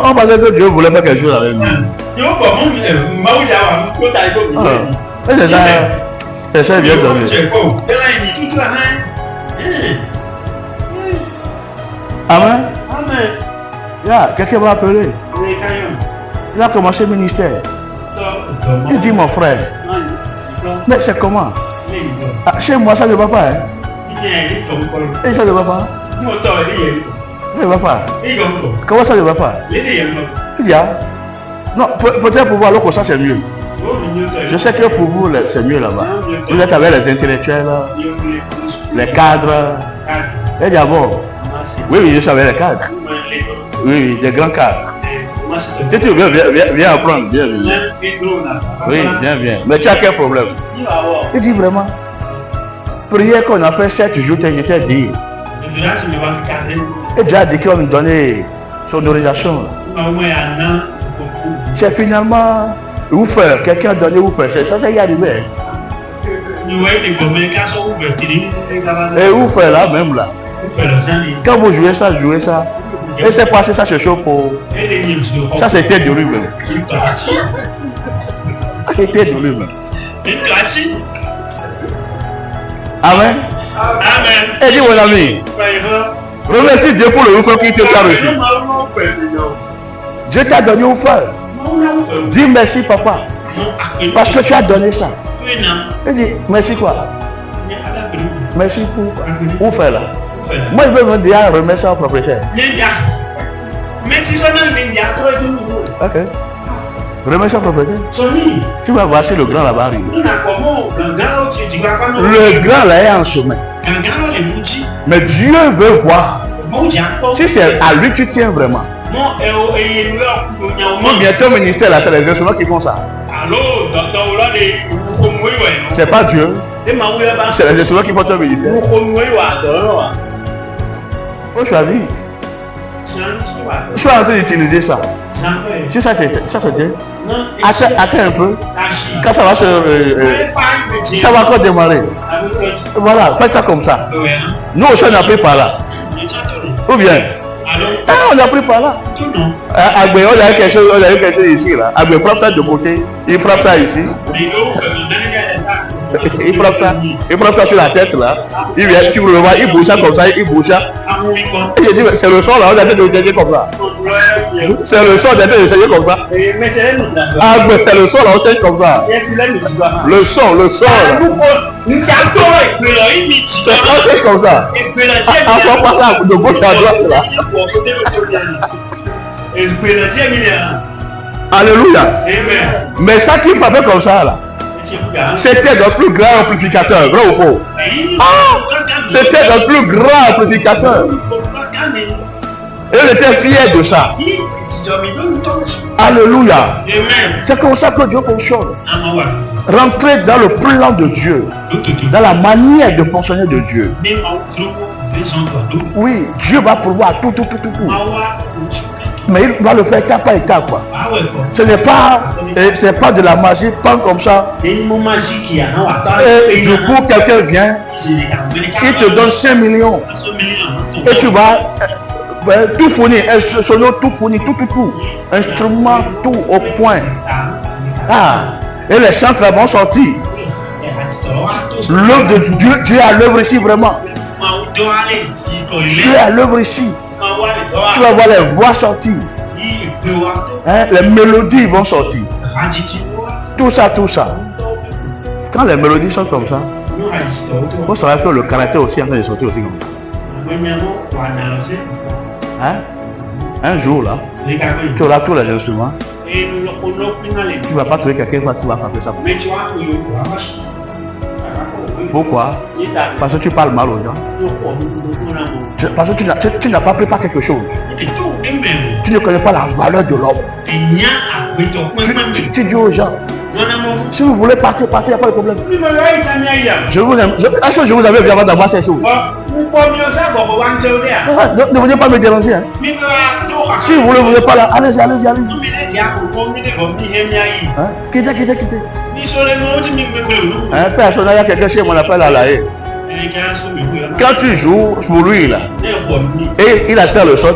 On va dire que Dieu voulait faire quelque chose avec nous. C'est ça, Dieu donné. Amen. Quelqu'un va appeler. Il a commencé le ministère. Il dit mon frère, mais c'est comment? Chez moi ça ne va pas. Et ça ne va pas. Ça ne va pas. Comment ça ne va pas? Il dit non, peut-être pour voir l'autre ça c'est mieux. Je sais que pour vous c'est mieux là-bas. Vous êtes avec les intellectuels, les cadres. Et d'abord, oui, je suis avec les cadres. Oui, des grands cadres. Si tu veux, viens apprendre, viens. Oui, viens. Mais tu as quel problème? Il dit vraiment, prière qu'on a fait 7 jours, j'étais dit. Et Dieu a dit qu'il va me donner son autorisation. C'est finalement Woofer, quelqu'un a donné Woofer, c'est ça, c'est y arrivé. Et Woofer là, même là. Quand vous jouez ça. Et c'est passé ça chez Chopo. Ça c'était de lui-même. C'était de lui-même. Amen. Et dis mon ami, remercie Dieu pour le Woofer qui te t'a reçu. Dieu t'a donné au frère. Dis merci papa. Parce que tu as donné ça. Il dit merci quoi? Merci pour où faire là? Moi je veux me dire remettre ça au propriétaire. Ok. Remets ça au propriétaire. Tu vas voir si le grand là-bas arrive. Le grand là est en chemin. Mais Dieu veut voir si c'est à lui tu tiens vraiment. Ou bien ton ministère là, c'est les instruments qui font ça. C'est pas Dieu. C'est les instruments qui font ton ministère. Faut choisir. Je suis en train d'utiliser ça. Si ça c'est Dieu. Attends un peu. Quand ça va ça va encore démarrer. Voilà, faites ça comme ça. Nous aussi on a pris par là. Ou bien on a pris par là. Agbe, on a eu quelque chose ici là. Agbe frappe ça de côté, il frappe ça ici. Il frappe ça sur la tête là. Il vient, tu le vois, il bouge ça comme ça, il bouge ça. Et je dis, c'est le son là, on a été de essayer comme ça. C'est le son, on a été d'essayer comme ça. Agbe, c'est le son là, on essaye comme ça. Le son là. C'est comme ça. On passe ça de gauche à droite là. Alléluia. Mais ça qui frappait comme ça là, c'était le plus grand amplificateur, vrai ou faux? C'était le plus grand amplificateur. Et il était fier de ça. Alléluia. C'est comme ça que Dieu fonctionne. Rentrer dans le plan de Dieu, dans la manière de fonctionner de Dieu. Oui, Dieu va pouvoir tout. Mais il va le faire étape par étape. Ce n'est pas de la magie, pas comme ça. Et du coup, quelqu'un vient, il te donne 5 millions. Et tu vas tout fournir, tout fournir, tout. Instrument, tout au point. Et les chants vont sortir. L'œuvre de Dieu, Dieu est à l'œuvre ici vraiment. Dieu est à l'œuvre ici. Tu vas voir les voix sortir. Les mélodies vont sortir. Tout ça. Quand les mélodies sont comme ça, il faut savoir que le caractère aussi est en train de sortir aussi comme ça. Un jour là, tu auras tous les instruments. Tu ne vas pas trouver quelqu'un qui va frapper ça. Pourquoi? Parce que tu parles mal aux gens. Parce que tu n'as pas préparé quelque chose. Tu ne connais pas la valeur de l'homme. Tu dis aux gens, si vous voulez partir, il n'y a pas de problème. Est-ce que je vous avais vu avant d'avoir ces choses? Ne venez pas me déranger. Hein. Si vous ne voulez pas là, allez-y. Quittez. Personne, il y a quelqu'un chez moi, on appelle à la haie. Quand tu joues pour lui là, et il attend le son,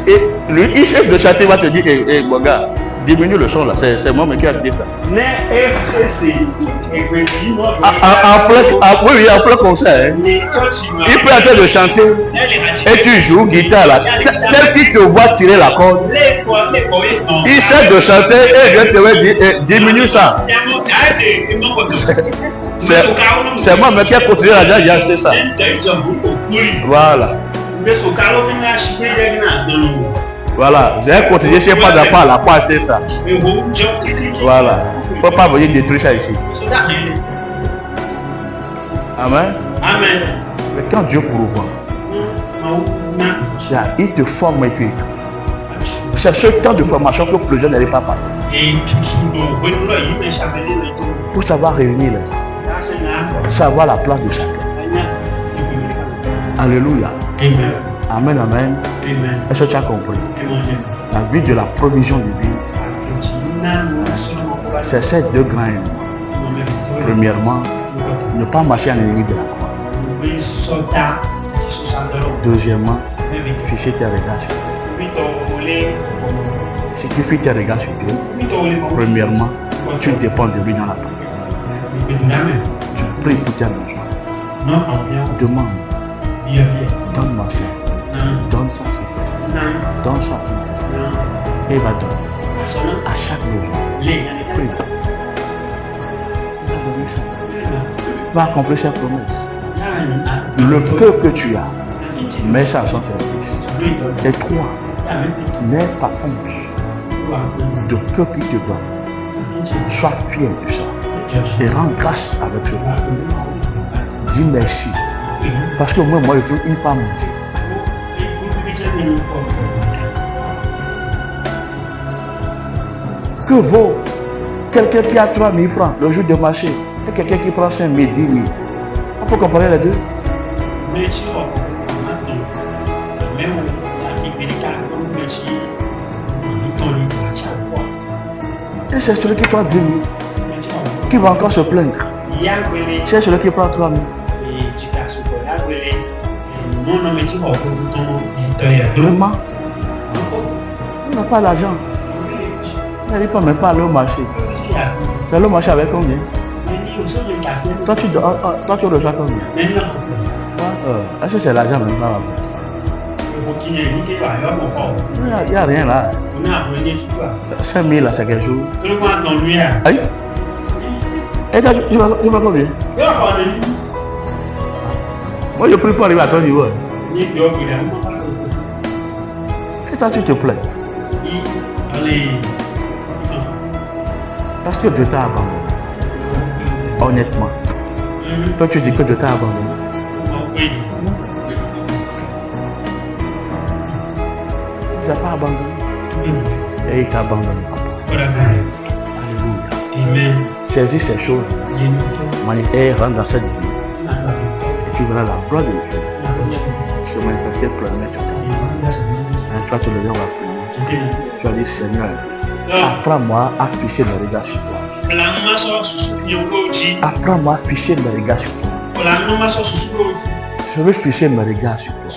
et lui, il cherche de chanter, il va te dire, mon gars, diminue le son là, c'est moi qui a dit ça. En plein concert, hein. Il peut être de chanter et tu joues guitare là, tel qu'il te voit tirer la corde, il cherche de chanter et je te vais dire, diminue ça. C'est moi qui ai continué à dire, j'ai acheté ça. Voilà, j'ai continué chez pas d'appart là pour acheter ça. Voilà, il ne faut pas venir détruire ça ici. Amen. Mais quand Dieu pourvoit, il te forme et puis c'est ce temps de formation que plus jeunes n'arrivent pas à passer. Pour savoir réunir les gens. Savoir la place de chacun. Alléluia. Amen. Est-ce que tu as compris? La vie de la provision divine, c'est ces deux grands ennemis. Premièrement, ne pas marcher en ennemi de la croix. Deuxièmement, fixer tes regards sur Dieu. Si tu fixes tes regards sur Dieu, premièrement, tu dépends de lui dans la prière. Tu pries pour tes besoins. Demande. Donne-moi ça. Donne ça, s'il te plaît. Donne ça, s'il te plaît. Et il va donner Asana à chaque besoin. le yana Prie. da. Il va donner ça. Il va accomplir sa promesse. Yana Le peu que tu as, mets ça à son service. Et toi, n'aie pas honte de peu qui te donne. Sois fier de ça. Et rends grâce avec ce. Dis merci. Parce que moi, je peux une pas manger. Que vaut quelqu'un qui a 3 000 francs le jour de marché et quelqu'un qui prend 5 000, 10 000? On peut comparer les deux. Et c'est celui qui prend 10 000 qui va encore se plaindre. C'est celui qui prend 3 000. Vraiment, on n'a pas l'argent. On n'arrive pas même pas à aller au marché. C'est le marché avec combien? Toi, tu reçois combien? Est-ce que c'est l'argent même pas? Il n'y a rien là. 5 000 là, c'est quelque chose. Aïe. Et toi, tu vas combien? Moi, je ne prie pas arriver à ton niveau. Et toi, tu te plains. Parce que Dieu t'a abandonné. Honnêtement. Toi, tu dis que Dieu t'a abandonné. Il ne t'a pas abandonné. Et il t'a abandonné. Alléluia. Saisis ces choses. Et rentre dans cette vie. Et tu verras la gloire de Dieu se manifester pleinement de toi. Et toi, tu le dis, on va prier. Tu vas dire, Seigneur, apprends-moi à fixer mes regards sur toi. Apprends-moi à fixer mes regards sur toi. Je veux fixer mes regards sur toi.